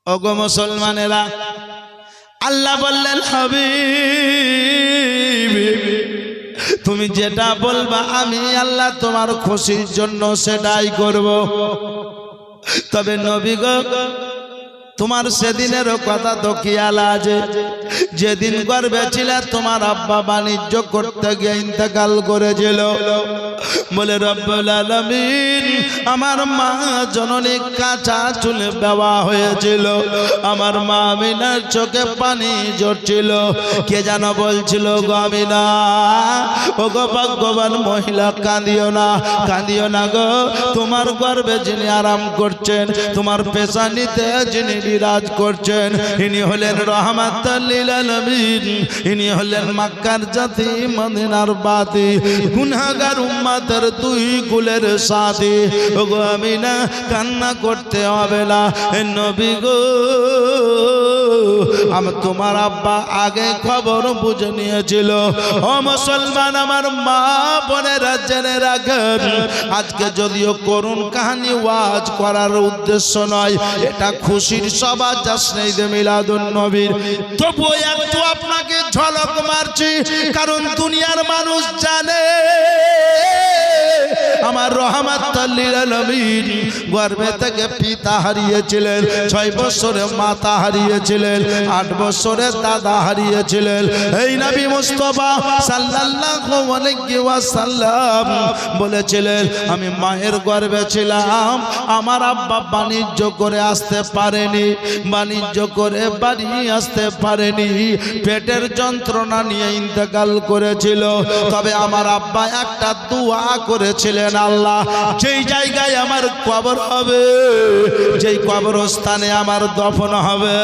ওগো মুসলমানেরা, আল্লাহ বললেন, হাবিব তুমি যেটা বলবা আমি আল্লাহ তোমার খুশির জন্য সেটাই করব। তবে নবী গো, তোমার সেদিনেরও কথা তো খেয়াল আছে, যেদিন গর্ভে ছিলে তোমার আব্বা বাণিজ্য করতে গিয়ে ইন্তেকাল করেছিল। বলে রব্বুল আলামিন, আমার মা জননী কাঁচা চুলে বেওয়া হয়েছিল, আমার মা আমিনার চোখে পানি ঝরছিল। কে যেন বলছিল, গো আমিনা, ও গো ভাগ্যবান মহিলা, কাঁদিও না, কাঁদিও না গো, তোমার গর্ভে যিনি আরাম করছেন, তোমার পেশানিতে যিনি বিরাজ করছেন, ইনি হলেন রহমাতুল লিল আলামিন, ইনি হলেন মক্কার জাতি, মদিনার বাতি, গুনাহগার উম্মতের দুই কুলের সাথী। ওগো আমিনা, কান্না করতে হবে না, হে নবী গো, তোমার আব্বা আগে খবর বুঝে নিয়েছিল। ও মুসলমান, আমার মা বোনেরা জেনে রাখেন, আজকে যদিও করুণ কাহিনী ওয়াজ করার উদ্দেশ্য নয়, এটা খুশির সভা, জশ্নে ঈদে মিলাদুন নবীর, তবুও একটু আপনাকে ঝলক মারছি, কারণ দুনিয়ার মানুষ জানে আমার রহমাতুল লিল আলামিন গর্ভে থেকে পিতা হারিয়েছিলেন, 6 বছরে মাতা হারিয়েছিলেন, 8 বছরে দাদা হারিয়েছিলেন। এই নবী মুস্তাফা সাল্লাল্লাহু আলাইহি ওয়াসাল্লাম বলেছিলেন, আমি মায়ের গর্ভে ছিলাম, আমার আব্বা বাণিজ্য করে আসতে পারেনি, বাণিজ্য করে বাড়ি আসতে পারেনি, পেটের যন্ত্রণা নিয়ে ইন্তেকাল করেছিল। তবে আমার আব্বা একটা দোয়া করেছিলেন, আল্লাহ, যেই জায়গায় আমার কবর হবে, যেই কবরস্থানে আমার দফন হবে,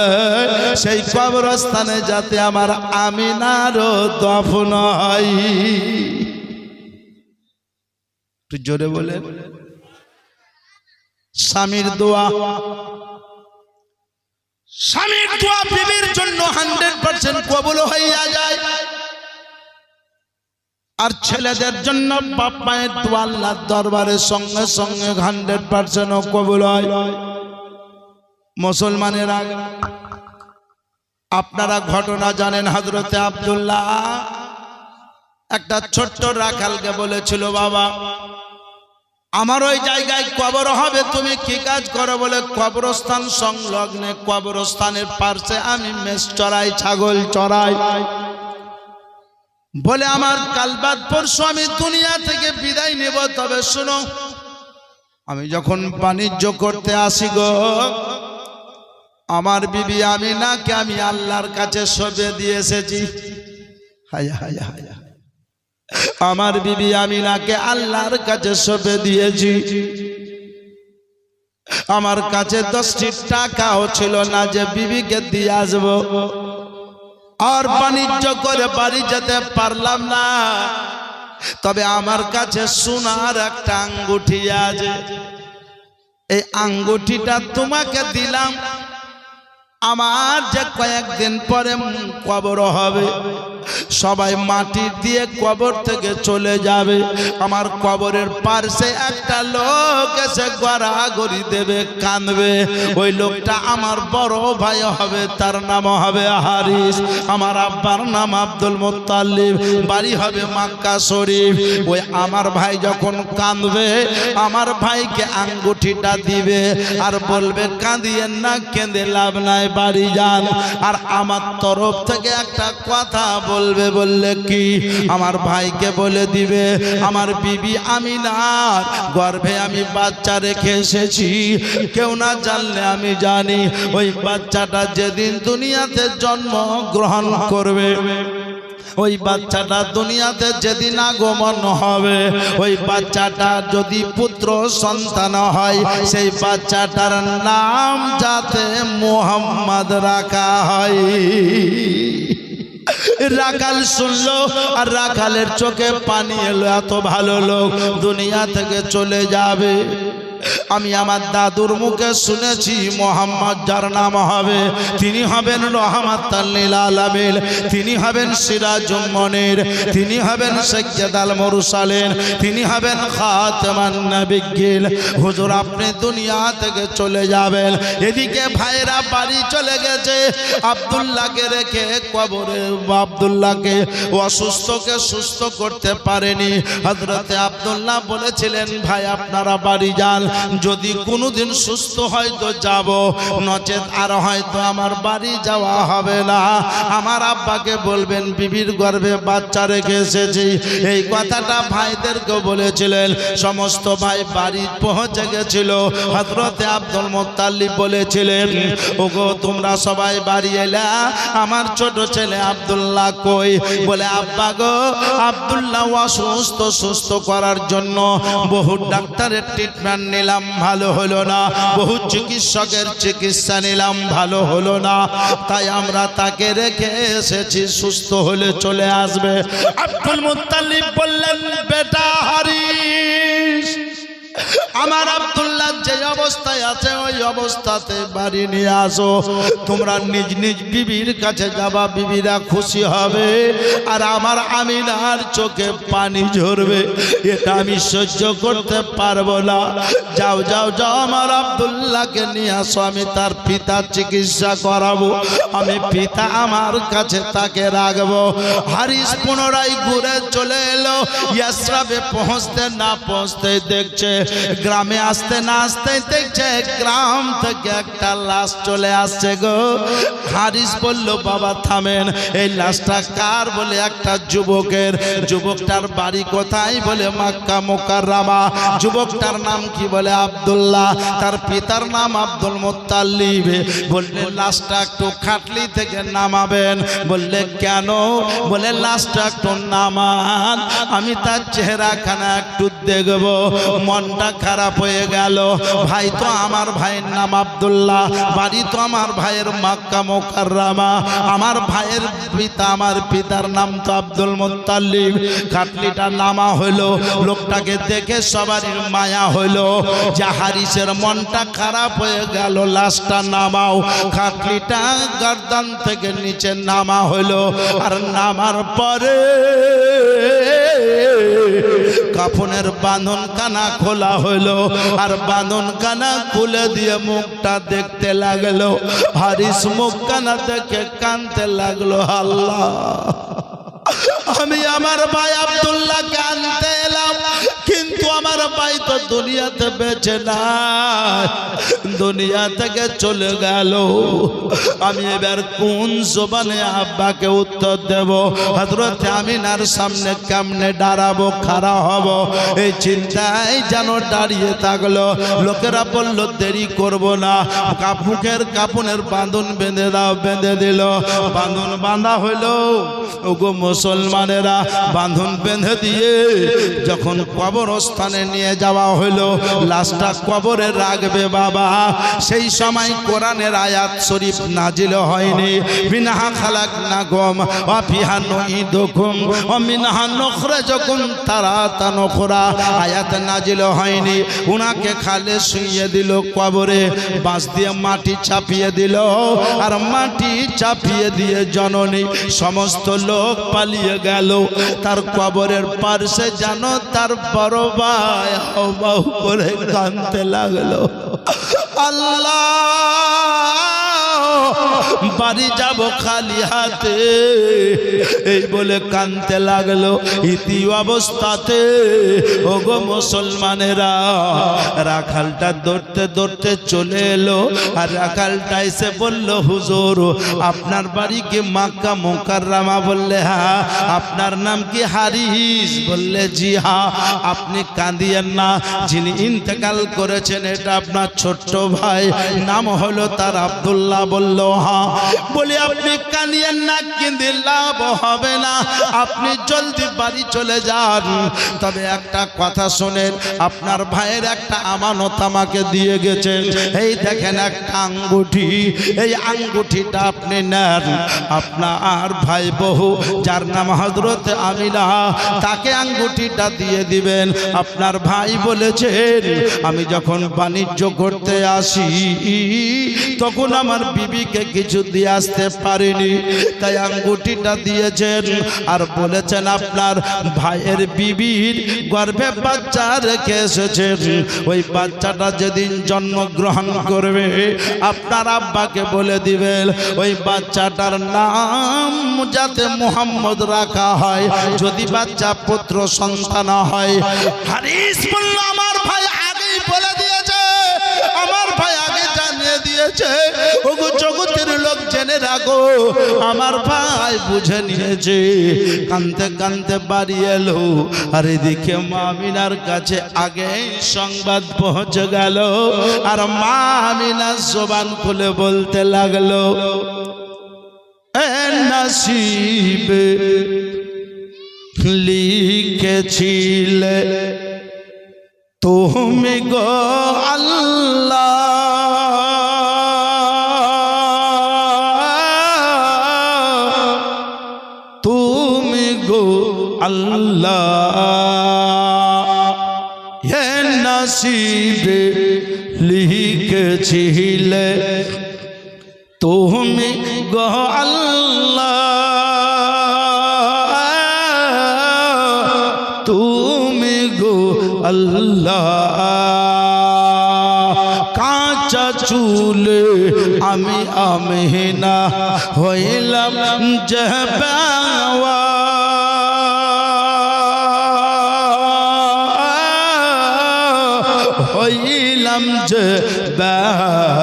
সেই কবরস্থানে যাতে আমার আমিনারও দফন হয়। একটু জোরে বলে, স্বামীর দোয়া, স্বামীর দোয়া বিবির জন্য 100% কবুল হইয়া যায়। আর ছেলেদের জন্য বাপ মায়ের দোয়া আল্লাহর দরবারে সঙ্গে সঙ্গে 100% কবুল হয়। মুসলমানের আগে আপনারা ঘটনা জানেন, হযরতে আব্দুল্লাহ একটা ছোট্ট রাখালকে বলেছিল, বাবা, আমার ওই জায়গায় কবর হবে, তুমি কি কাজ করো? বলে, কবরস্থান সংলগ্নে, কবরস্থানের পাশে আমি মেষ চড়াই, ছাগল চড়াই। বলে, আমার কাল বাদ পরশু আমি দুনিয়া থেকে বিদায় নেব, তবে শোনো, আমি যখন বাণিজ্য করতে আসি গো, আমার বিবি আমিনাকে আমি আল্লাহর কাছে সঁপে দিয়ে এসেছি। হায়া হায়া হায়া, আমার বিবি আমিনাকে আল্লাহর কাছে সঁপে দিয়েছি। আমার কাছে 10টি টাকাও ছিল না যে বিবিকে দিয়ে আসবো, আর বাণিজ্য করে বাড়ি যেতে পারলাম না। তবে আমার কাছে সোনার একটা আঙ্গুঠি আছে, এই আঙ্গুঠিটা তোমাকে দিলাম, আমার যে কয়েকদিন পরে কবর হবে, সবাই মাটি দিয়ে কবর থেকে চলে যাবে, আমার কবরের পাশে একটা লোক এসে গড়াগড়ি দেবে, কাঁদবে। ওই লোকটা আমার বড় ভাই হবে, তার নাম হবে হারিস, আমার আব্বার নাম আব্দুল মুত্তালিব, বাড়ি হবে মক্কা শরীফ। ওই আমার ভাই যখন কাঁদবে, আমার ভাইকে আঙ্গুঠিটা দিবে আর বলবে, কাঁদিয়েন না, কেঁদে লাভ নাই, বাড়ি যান। আর আমার তরফ থেকে একটা কথা বলবে, বললে কি? আমার ভাইকে বলে দিবে, আমার বিবি আমিনার গর্ভে আমি বাচ্চা রেখে এসেছি, কেউ না জানলে আমি জানি। ওই বাচ্চাটা যেদিন দুনিয়াতে জন্ম গ্রহণ করবে, ওই বাচ্চাটা দুনিয়াতে যেদিন আগমন হবে, ওই বাচ্চাটা যদি পুত্র সন্তান হয়, সেই বাচ্চাটার নাম যাতে মুহাম্মদ রাখা হয়। রাখাল শুনলো, আর রাখালের চোখে পানি এলো, এত ভালো লোক দুনিয়া থেকে চলে যাবে। আমি আমার দাদুর মুখে শুনেছি, মোহাম্মদ যার নাম হবে, তিনি হবেন রহমাতুল লিল আলামিন, তিনি হবেন সিরাজুল মুনির, তিনি হবেন সাইয়্যিদুল মুরসালিন, তিনি হবেন খাতামান নবিয়্যিন। হুজুর, আপনি দুনিয়া থেকে চলে যাবেন। এদিকে ভাইরা বাড়ি চলে গেছে, আব্দুল্লাহকে রেখে কবরে, আব্দুল্লাহকে অসুস্থকে সুস্থ করতে পারেনি। হযরতে আব্দুল্লাহ বলেছিলেন, ভাই আপনারা বাড়ি যান, যদি কোনোদিন সুস্থ হয় তো যাব, নচেত আর হয়তো আমার বাড়ি যাওয়া হবে না। আমার আব্বাকে বলবেন বিবির গর্ভে বাচ্চা রেখে এসেছি। এই কথাটা ভাইদেরকে বলেছিলেন। সমস্ত ভাই বাড়ি পৌঁছে গেছিল। হযরতে আব্দুল মুত্তালিব বলেছিলেন, ওগো তোমরা সবাই বাড়ি এলা, আমার ছোট ছেলে আব্দুল্লাহ কই? বলে আব্বা গো, আব্দুল্লাহ অসুস্থ, সুস্থ করার জন্য বহু ডাক্তারের ট্রিটমেন্ট নিলাম, ভালো হলো না। বহু চিকিৎসকের চিকিৎসা নিলাম, ভালো হলো না। তাই আমরা তাকে রেখে এসেছি, সুস্থ হলে চলে আসবে। আব্দুল মুত্তালিব বললেন, বেটা হারিস, আমার আব্দুল্লাহ যে অবস্থায় আছে ওই অবস্থাতে বাড়ি নিয়ে আসো। তোমরা নিজ নিজ বিবির কাছে যাবা, বিবিরা খুশি হবে, আর আমার আমিনার চোখে পানি ঝরবে। এটা আমি সহ্য করতে পারবো না। যাও যাও যাও, আমার আব্দুল্লাহকে নিয়ে আসো, আমি তার পিতার চিকিৎসা করাবো। আমি পিতা আমার কাছে তাকে রাখবো। হারিস পুনরায় ঘুরে চলে এলো। ইয়াসরাবে পৌঁছতে না পৌঁছতে দেখছে, গ্রামে আসতে না আসতে দেখছে গ্রাম থেকে একটা লাশ চলে আসছে গো। হারিস বলল, বাবা থামেন, এই লাশটা কার? বলে একটা যুবকের। যুবকটার বাড়ি কোথায়? বলে মক্কা মুকাররমা। যুবকটার নাম কি? বলে আব্দুল্লাহ। তার পিতার নাম আব্দুল মুত্তালিব। বললে লাশটা একটু খাটলি থেকে নামাবেন। বললে কেন? বলে লাশটা একটু নামান, আমি তার চেহারাখানা একটু দেখব। মনটা খারাপ হয়ে গেল। ভাই তো আমার ভাইয়ের নাম আব্দুল্লাহ, বাড়ি তো আমার ভাইয়ের মক্কা মুকাররমা, আমার ভাইয়ের পিতা, আমার পিতার নাম তো আব্দুল মুত্তালিব। খাটলিটা নামা হলো। লোকটাকে দেখে সবারই মায়া হলো। যে হারিসের মনটা খারাপ হয়ে গেল, লাশটা নামাও। খাটলিটা গর্দান থেকে নিচে নামা হলো। আর নামার পরে কাফনের বাঁধন কানা খোলা হলো। আর বাঁধন কানা খুলে দিয়ে মুখটা দেখতে লাগলো। হারিস মুখ কানা দেখে কানতে লাগলো, আল্লাহ, আমি আমার ভাই আব্দুল্লাহকে আনতে এলাম, কিন্তু আমার ভাই তো দুনিয়াতে বেঁচে নাই, দুনিয়া থেকে চলে গেল। আমি এবার কোন জবানে আব্বাকে উত্তর দেব? হযরত আমিনার সামনে কেমনে দাঁড়াবো, খাড়া হব, এই চিন্তায় যেন দাঁড়িয়ে থাকলো। লোকেরা বলল, দেরি করব না, মুখের কাপনের বাঁধন বেঁধে দাও। বেঁধে দিল। বাঁধন বাঁধা হইলো। ওগো মুসলমানেরা, বাঁধন বেঁধে দিয়ে যখন কবরস্থানে নিয়ে যাওয়া হলো, লাশটা কবরে রাখবে বাবা, সেই সময় কোরআনের আয়াত শরীফ নাজিল হয়নি। মিনহা খালাকনাকুম ওয়া ফিহা নুঈদুকুম ওয়া মিনহা নুখরিজুকুম তারাতান উখরা আয়াত নাজিল হয়নি। উনাকে খালে শুইয়ে দিল কবরে, বাঁশ দিয়ে মাটি চাপিয়ে দিল। আর মাটি চাপিয়ে দিয়ে জননী সমস্ত লোক পালিয়ে গেল। তার কবরের পাশে জানো তার বড় ভাই হাউমাউ করে কাঁদতে লাগলো, আল্লাহ, বাড়ি যাব খালি হাতে, এই বলে কাঁদতে লাগলো। ইতি অবস্থাতে ওগো মুসলমানেরা, রাখালটা দৌড়তে দৌড়তে চলে এলো। আর রাখালটা এসে বলল, হুজুর, আপনার বাড়ি কি মক্কা মুকাররমা? বললে হ্যাঁ। আপনার নাম কি? হারিস। বললে জি হ্যাঁ। আপনি কাঁদিয়েন না, যিনি ইন্তেকাল করেছেন এটা আপনার ছোট্ট ভাই, নাম হলো তার আব্দুল্লাহ। বলল হ্যাঁ। বলি আপনি কাঁদিয়েন না, কিন্তু লাভ হবে না, আপনি জলদি বাড়ি চলে যান। তবে একটা কথা শোনেন, আপনার ভাইয়ের একটা আমানত আমাকে দিয়ে গেছেন। এই দেখেন একটা আঙ্গুঠি, এই আঙ্গুঠিটা আপনি নেন। আপনার ভাই বহু যার নাম হযরত আমিনা, তাকে আঙ্গুঠিটা দিয়ে দিবেন। আপনার ভাই বলেছেন, আমি যখন বাণিজ্য করতে আসি তখন আমার বিবিকে কিছু দিয়ে আসতে পারিনি, তাই আঙ্গুঠিটা দিয়েছেন। আর বলেছেন আপনার ভাইয়ের বিবির গর্ভে বাচ্চা রেখে এসেছেন, ওই বাচ্চাটা যেদিন জন্মগ্রহণ করবে আপনার আব্বাকে বলে দিবেন ওই বাচ্চাটার নাম যাতে মুহাম্মদ রাখা হয়, যদি বাচ্চা পুত্র সন্তান হয়। হারিস বলল, আমার ভাই আগেই বলে দিয়েছে নিয়েছে। ওগো জগতের লোক জেনে রাখো, আমার ভাই বুঝে নিয়েছে। কানতে কানতে বাড়ি এলো, আর এদিকে মা আমিনার কাছে আগে সংবাদ পৌঁছে গেল। আর মা আমিনা জবান খুলে বলতে লাগলো, এ নসিবে লিখেছিলে তুমি গো আল্লাহ, তুমি গো আল্লাহ, হে নসিবে লিখেছিলে তুমি গো আল্লাহ, তুমি গো আল্লাহ। কাঁচা চুলে আমি আমিনা হইলাম জহবাওয়া, হইলাম জহবাওয়া।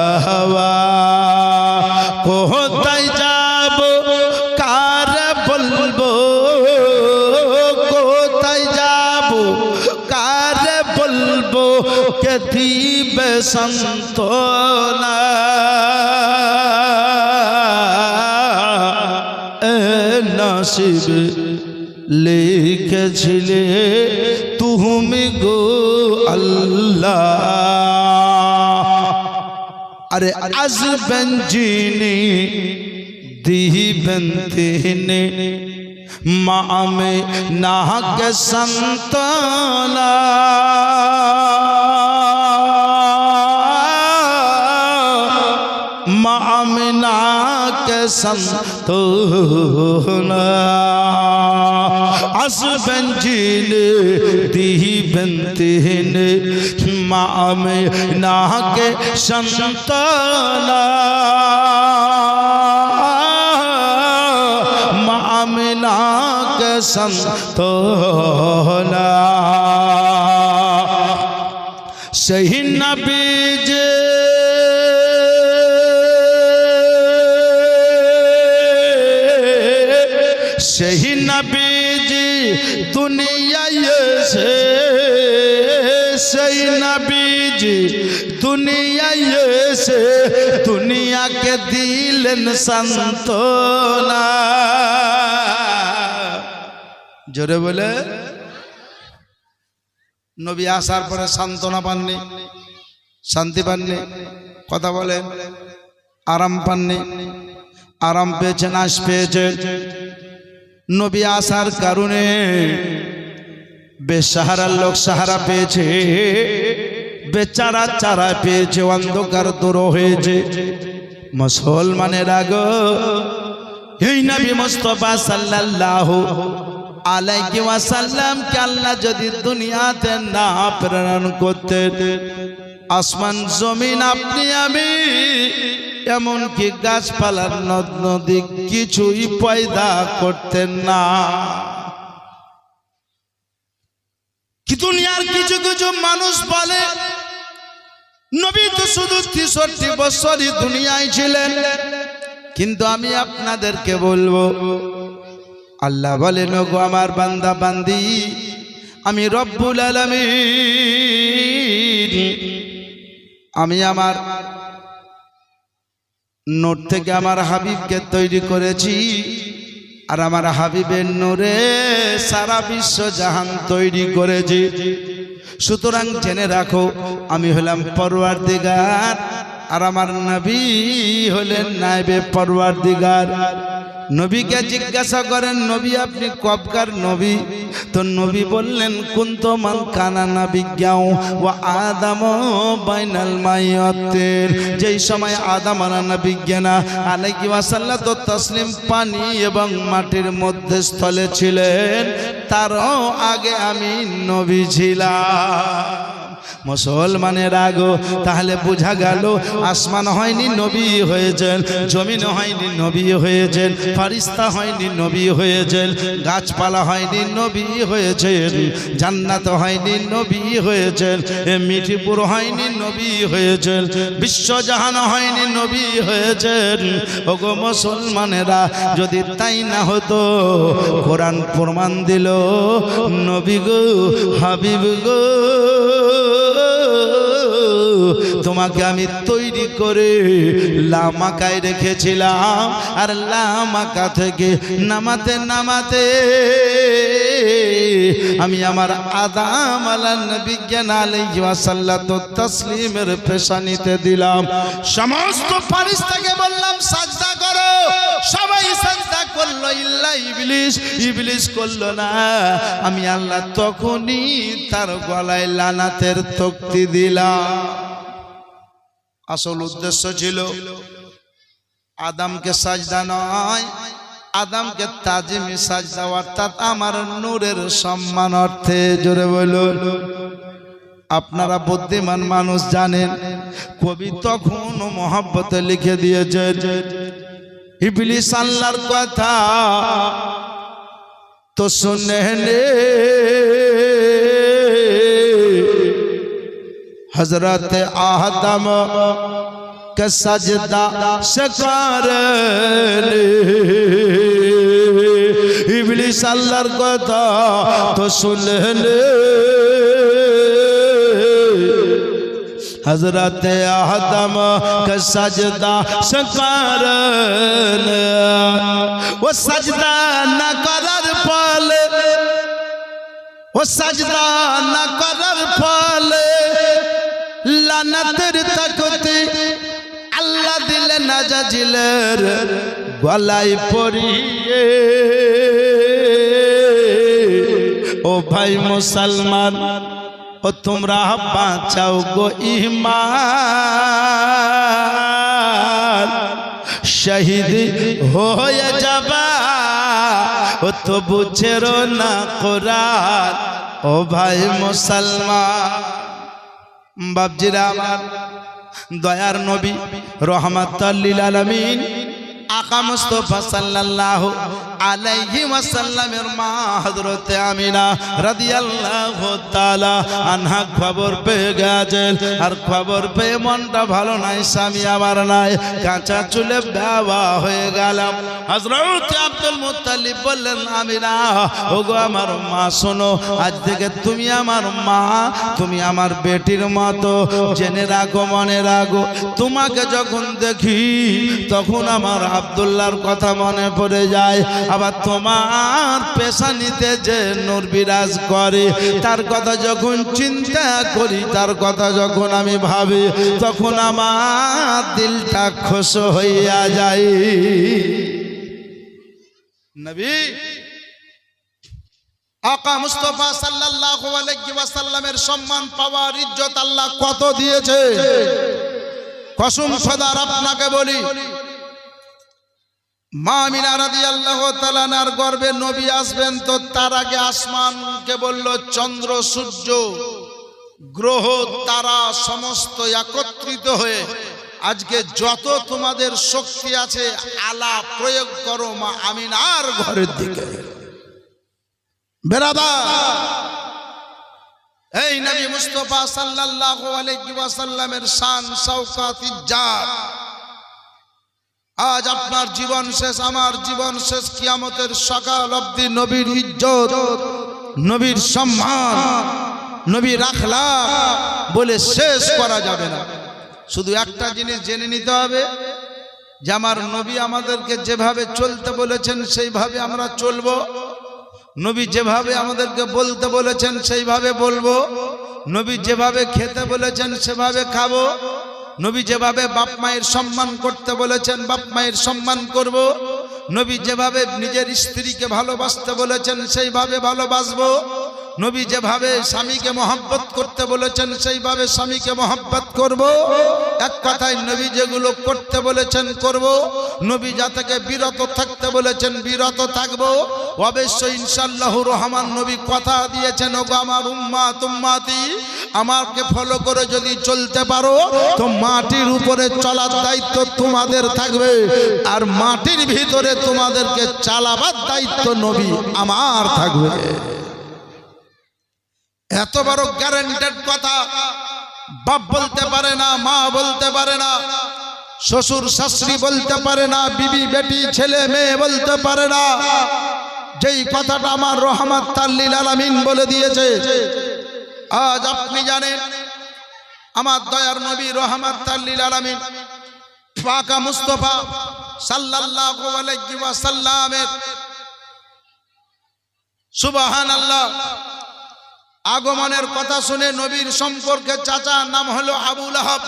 কোথায় যাব কার বলবো, কোথায় যাব কার বলবো, কে দিবে সান্ত্বনা। এ নসিবে লিখেছিলে তুমি গো আল্লাহ। আরে আসবেন যিনি দিবেন তিনি, মা আমিনাকে সান্ত্বনা। মা আমিনাকে সান্ত্বনা। আসবেন যিনি দিবেন তিনি, মা আমিনাকে সান্ত্বনা। মা আমিনাকে সান্ত্বনা। সেই নবী যে সেই নবীজি দুনিয়ায় এসে, সেই নবীজি দুনিয়ায় এসে দুনিয়াকে দিলেন সান্ত্বনা। জোরে বলে, নবী আসার পরে সান্ত্বনা পাননি, শান্তি পাননি? কথা বলেন, আরাম পাননি? আরাম পেয়েছেন, আশ পেয়েছেন। নবী আসার কারণে বেসাহারার লোক সাহারা পেয়েছে, বেচারা চারা পেয়েছে, অন্ধকার দূর হয়েছে। মুসলমানের আগো এই নবী মুস্তাফা সাল্লাল্লাহু আলাইহি ওয়াসাল্লাম কে আল্লাহ যদি দুনিয়াতে না প্রেরণ করতেন, আসমান জমিন আপনি আমি এমনকি গাছপালার নদ নদী কিছুই পয়দা করতেন না। কি দুনিয়ার কিছু কিছু মানুষ বলে নবী তো শুধু ৬৩ বছরই দুনিয়ায় ছিলেন, কিন্তু আমি আপনাদেরকে বলবো, আল্লাহ বলেন, গো আমার বান্দা বান্দি, আমি রব্বুল আলামিন, আমি আমার নূর থেকে আমার হাবিবকে তৈরি করেছি, আর আমার হাবিবের নূরে সারা বিশ্ব জাহান তৈরি করেছি। সুতরাং জেনে রাখো, আমি হলাম পরওয়ারদিগার, আর আমার নবী হলেন নায়েবে পরওয়ারদিগার। নবীকে জিজ্ঞাসা করেন, নবী আপনি কবকার নবী? তো নবী বললেন, কুনতু মান কানা নাবিয়্যাও ওয়া আদম বাইনাল মাইয়াতির। যেই সময় আদম আর নবী আলাইহি ওয়াসাল্লাম তো তাসলিম পানি এবং মাটির মধ্যে স্থলে ছিলেন, তারও আগে আমি নবী ছিলাম। মুসলমানের আগো তাহলে বোঝা গেল আসমান হয়নি নবী হয়েছেন, জমিন হয়নি নবী হয়েছেন, ফারিস্তা হয়নি নবী হয়েছেন, গাছপালা হয়নি নবী হয়েছেন, জান্নাত হয়নি নবী হয়েছেন, মিঠিপুর হয়নি নবী হয়েছেন, বিশ্বজাহান হয়নি নবী হয়েছেন। ওগো মুসলমানেরা, যদি তাই না হতো কোরআন প্রমাণ দিল নবী গো হাবিব গো তোমাকে আমি তৈরি করে লামাকায় রেখেছিলাম, আর লামাকা থেকে নামাতে নামাতে আমি আমার আদাম আলাইহিস আলাইহি ওয়াসাল্লাতু তাসলিমের পেশানিতে দিলাম। সমস্ত ফেরেশতাকে বললাম সাজদা করো, সবাই সাজদা করলো ইল্লা ইবলিস। ইবলিস করলো না। আমি আল্লাহ তখনই তার গলায় লানাতের তক্তি দিলাম। আসল উদ্দেশ্য ছিল আদমকে সাজদা নয়, আদমকে তাজিমি সাজদা, অর্থাৎ আমার নূরের সম্মান অর্থে। জোরে বলুন। আপনারা বুদ্ধিমান মানুষ জানেন, কবি তখন মহব্বতে লিখে দিয়েছেন ইবলিস আল্লাহর কথা তো শুনে নে हजरत आदम के सजदा सकार इबलीस अल्लाहर कथा तो सुन ले हजरत आदम के सजदा सकार वो सजदा न करर फल, वो सजदा न करर फल লানাতের তাকতে আল্লাহ দিলে নাজাজিলের গলায় পরিয়ে। ও ভাই মুসলমান, ও তোমরা বাঁচাও গো ঈমান, শহীদ হয়ে যাবা ও তো বুঝেরো না কোরআন। ও ভাই মুসলমান, বাপজিরা আমার, দয়ার নবী রহমাতুল লিল আলামিন আকা মুস্তাফা সাল্লাল্লাহু আলাইহি ওয়াসাল্লামের মা হযরতে আমিনা রাদিয়াল্লাহু তাআলা আনহা খবর পেয়ে গেছেন। আর খবর পেয়ে মনটা ভালো নাই, স্বামী আমার নাই, কাঁচা চুলে বাবা হয়ে গেলাম। হযরত আব্দুল মুত্তালিব বললেন, আমিনা ওগো আমার মা, শোনো, আজ থেকে তুমি আমার মা, তুমি আমার বেটির মতো। জেনে রাখো, মনে রাখো, তোমাকে যখন দেখি তখন আমার আব্দুল্লাহর কথা মনে পড়ে যায়। আবার তোমার পেশানিতে যে নূর বিরাজ করে তার কথা যখন চিন্তা করি, তার কথা যখন আমি ভাবি, তখন আমার দিলটা খুশ হইয়া যায়। নবী আকা মুস্তাফা সাল্লাল্লাহু আলাইহি ওয়াসাল্লামের সম্মান পাওয়ার ইজ্জত আল্লাহ কত দিয়েছে। কসম খোদার আপনাকে বলি, মা আমিনা রাদিয়াল্লাহু তাআলা আনহার গর্ভে নবী আসবেন, তো তার আগে আসমানকে বলল চন্দ্র সূর্য গ্রহ তারা সমস্ত একত্রিত হয়ে আজকে যত তোমাদের শক্তি আছে আলা প্রয়োগ করো মা আমিনার ঘরের দিকে। বেরাদার, এই নবী মুস্তাফা সাল্লাল্লাহু আলাইহি ওয়াসাল্লামের শান শওকত ইজ্জত, আজ আপনার জীবন শেষ, আমার জীবন শেষ, কিয়ামতের সকাল অবধি নবীর ইজ্জত, নবীর সম্মান, নবীর আখলাক বলে শেষ করা যাবে না। শুধু একটা জিনিস জেনে নিতে হবে যে আমার নবী আমাদেরকে যেভাবে চলতে বলেছেন সেইভাবে আমরা চলবো, নবী যেভাবে আমাদেরকে বলতে বলেছেন সেইভাবে বলবো, নবী যেভাবে খেতে বলেছেন সেভাবে খাবো, নবী যেভাবে বাপ মায়ের সম্মান করতে বলেছেন বাপ মায়ের সম্মান করব, নবী যেভাবে নিজের স্ত্রীকে ভালোবাসতে বলেছেন সেইভাবে ভালোবাসবো, নবী যেভাবে স্বামীকে মহব্বত করতে বলেছেন সেইভাবে স্বামীকে মহব্বত করব। এক কথায় নবী যেগুলো করতে বলেছেন করব, নবী যা থেকে বিরত থাকতে বলেছেন বিরত থাকব। অবশ্যই ইনশাআল্লাহুর রহমান নবী কথা দিয়েছেন, ওগো আমার উম্মাত উম্মাতি, আমাকে ফলো করে যদি চলতে পারো তো মাটির উপরে চলার দায়িত্ব তোমাদের থাকবে, আর মাটির ভিতরে তোমাদেরকে চালাবার দায়িত্ব নবী আমার থাকবে। এত বড় গ্যারান্টেড কথা বাপ বলতে পারে না, মা বলতে পারে না, শ্বশুর শাশুড়ি বলতে পারে না, বিবি বেটি ছেলে মেয়ে বলতে পারে না। যেই কথাটা আমার রহমাতুল লিল আলামিন বলে দিয়েছে। আজ আপনি জানেন আমার দয়ার নবী রহমাতুল লিল আলামিন পাকা মুস্তাফা সাল্লাল্লাহু আলাইহি ওয়াসাল্লামের সুবহানাল্লাহ আগমনের কথা শুনে নবীর সম্পর্কে চাচার নাম হলো আবু লাহাব,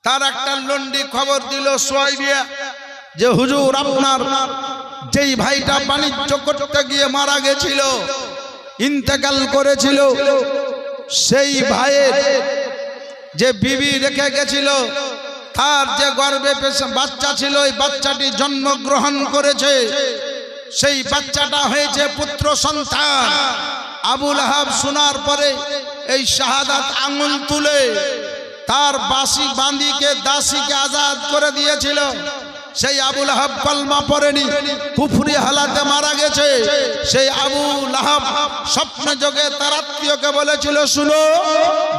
তার একটা লন্ডি খবর দিল সুয়াইবিয়া যে হুজুর আপনার যেই ভাইটা বাণিজ্য করতে গিয়ে মারা গেছিল, ইন্তেকাল করেছিল, সেই ভাইয়ের যে বিবি রেখে গেছিল তার যে গর্ভে বাচ্চা ছিল, ওই বাচ্চাটি জন্মগ্রহণ করেছে, সেই বাচ্চাটা হয়েছে পুত্র সন্তান। আবু লাহাব শোনার পরে এই শাহাদাত আঙ্গুল তুলে তার বাসি বান্দিকে দাসীকে আজাদ করে দিয়েছিল। সেই আবু লাহাব কলমা পড়েনি, কুফরি হালাতে মারা গেছে। সেই আবু লাহাব স্বপ্নে যোগে তার আত্মীয়কে বলেছিল, শুনো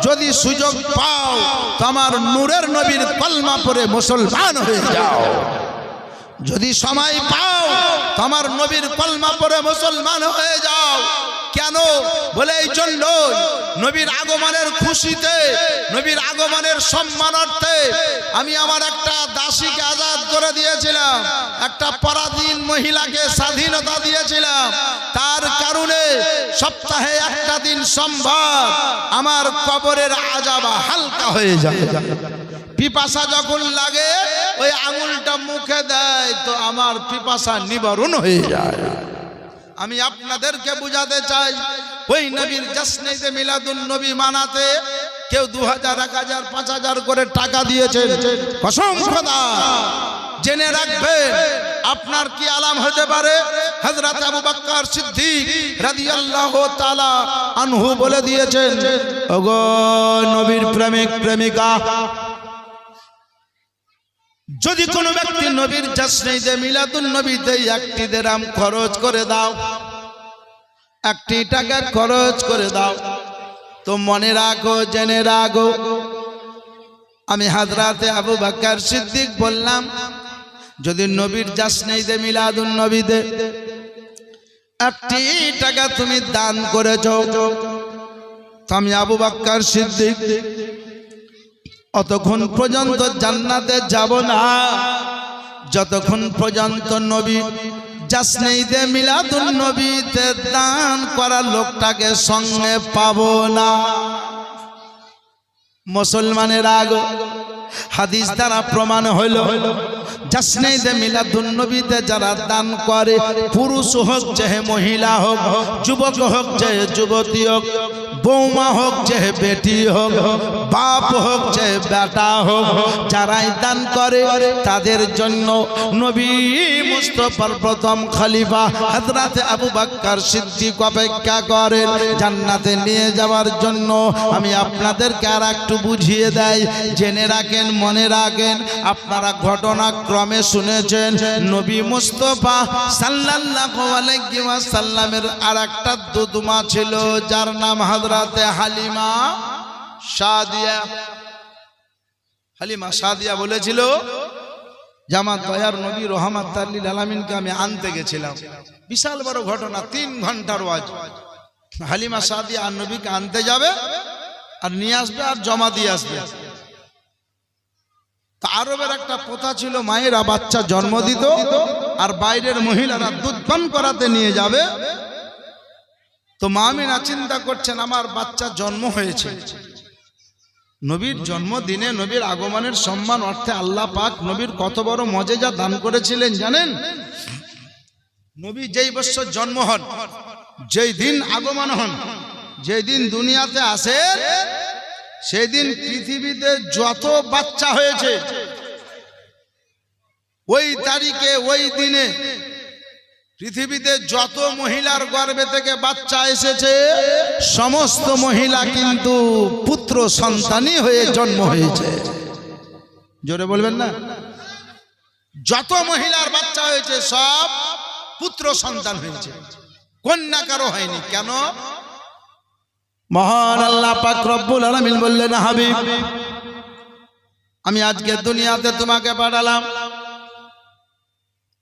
যদি সুযোগ পাও তো আমার নূরের নবীর কলমা পড়ে মুসলমান হয়ে যাও, যদি সময় পাও তো আমার নবীর কলমা পড়ে মুসলমান হয়ে যাও। কেন বলে এই জন্য নবীর আগমনের খুশিতে, নবীর আগমনের সম্মানার্থে আমি আমার একটা দাসীকে আজাদ করে দিয়েছিলাম, একটা পরাধীন মহিলাকে স্বাধীনতা দিয়েছিলাম। তার কারণে সপ্তাহে একটা দিন সোমবার আমার কবরের আযাব হালকা হয়ে যায়। পিপাসা যখন লাগে ওই আঙুলটা মুখে দেয় তো আমার পিপাসা নিবারণ হয়ে যায়। আমি আপনাদেরকে বুঝাতে চাই, ওই নবীর জশ্নে মিলাদুন নবী মানাতে কেউ 2000, 1000, 5000 করে টাকা দিয়েছেন, কসম খোদা জেনে রাখবেন আপনার কি আলাম হতে পারে। হযরত আবু বকর সিদ্দিক রাদিয়াল্লাহু তাআলা আনহু বলে দিয়েছেন, ওগো নবীর প্রেমিক প্রেমিকা, যদি কোনো ব্যক্তি নবীর জশ্নে মিলাদুন নবীতে 1 দিরহাম খরচ করে দাও, 1 টাকা খরচ করে দাও, তো মনে রাখো, জেনে রাখো, আমি হযরতে আবু বকর সিদ্দিক বললাম, যদি নবীর জশ্নে মিলাদুন নবীতে 1 টাকা তুমি দান করেছো, তো আমি আবু বকর সিদ্দিক অতক্ষণ পর্যন্ত জান্নাতে যাব না যতক্ষণ পর্যন্ত নবী জশ্নে ঈদে মিলাদুন নবীতে দান করা লোকটাকে সঙ্গে পাবো না। মুসলমানের আগে হাদিস দ্বারা প্রমাণ হইল, জশ্নে ঈদে মিলাদুন নবীতে যারা দান করে, পুরুষ হোক চাহে মহিলা হোক, যুবক হোক চাহে যুবতী হোক, বৌমা হোক চাহে বেটি হোক, বাপ হোক চাহে বেটা হোক, যারাই দান করে তাদের জন্য নবী মুস্তাফার প্রথম খলিফা হযরত আবু বকর সিদ্দিক অপেক্ষা করেন জান্নাতে নিয়ে যাওয়ার জন্য। আমি আপনাদেরকে আর একটু বুঝিয়ে দেই, জেনে রাখেন, মনে রাখেন। আপনারা ঘটনাক্রমে শুনেছেন নবী মুস্তাফা সাল্লাল্লাহু আলাইহি ওয়াসাল্লামের আর একটা দুধমা ছিল, যার নাম হযরতে হালিমা সাদিয়া। হালিমা সাদিয়া বলেছিল যে আমার দয়ার নবী রহমাতুল লিল আলামিনকে আমি আনতে গেছিলাম। বিশাল বড় ঘটনা, 3 ঘন্টার ওয়াজ। হালিমা সাদিয়া আর নবীকে আনতে যাবে আর নিয়ে আসবে আর জমা দিয়ে আসবে। তা আরবের একটা প্রথা ছিল, মায়েরা বাচ্চা জন্ম দিত আর বাইরের মহিলারা দুধ পান করাতে নিয়ে যাবে। তো মা আমিনা চিন্তা করছেন আমার বাচ্চা জন্ম হয়েছে, নবীর জন্মদিনে নবীর আগমনের সম্মান অর্থে আল্লাহ পাক নবীর কত বড় মজেজা দান করেছিলেন জানেন। নবী যেই বছর জন্ম হন, যেই দিন আগমন হন, যেই দিন দুনিয়াতে আসেন, সেই দিন পৃথিবীতে যত বাচ্চা হয়েছে ওই তারিখে ওই দিনে পৃথিবীতে যত মহিলার গর্ভে থেকে বাচ্চা এসেছে সমস্ত মহিলা কিন্তু পুত্র সন্তানই হয়ে জন্ম হয়েছে। জোরে বলবেন না? যত মহিলার বাচ্চা হয়েছে সব পুত্র সন্তান হয়েছে, কন্যা কারো হয়নি। কেন? মহান আল্লাহ পাক রব্বুল আলামিন বললেন, হাবিব আমি আজকে দুনিয়াতে তোমাকে পাঠালাম,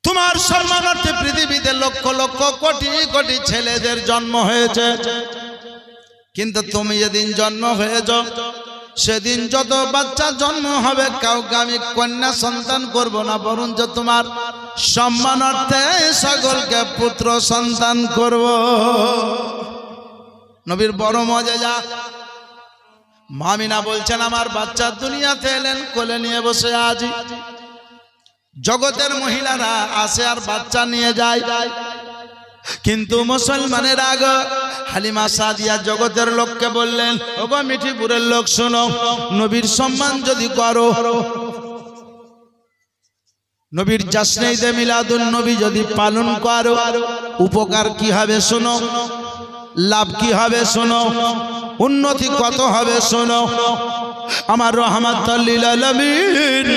তোমার সম্মানার্থে পৃথিবীতে লক্ষ লক্ষ কোটি কোটি ছেলেদের জন্ম হয়েছে, কিন্তু তুমি যেদিন জন্ম হয়েছ সেদিন যত বাচ্চা জন্ম হবে কাউকে আমি কন্যা সন্তান করব না, বরঞ্চ তোমার সম্মানার্থে সকলকে পুত্র সন্তান করব। নবীর বড় মজা। মামিনা বলছেন আমার বাচ্চা দুনিয়াতে এলেন, কোলে নিয়ে বসে আছি। জগতের মহিলারা আসে আর বাচ্চা নিয়ে যায়, কিন্তু মুসলমানের আগে হালিমা সাদিয়া জগতের লোককে বললেন, ওগো মিঠিপুরের লোক শোনো, নবীর সম্মান যদি করো, নবীর জাশনে ঈদে মিলাদুন নবী যদি পালন করো, উপকার কি হবে শোনো, লাভ কি হবে শোনো, উন্নতি কত হবে শোনো। আমার রহমাতুল লিল আলামিন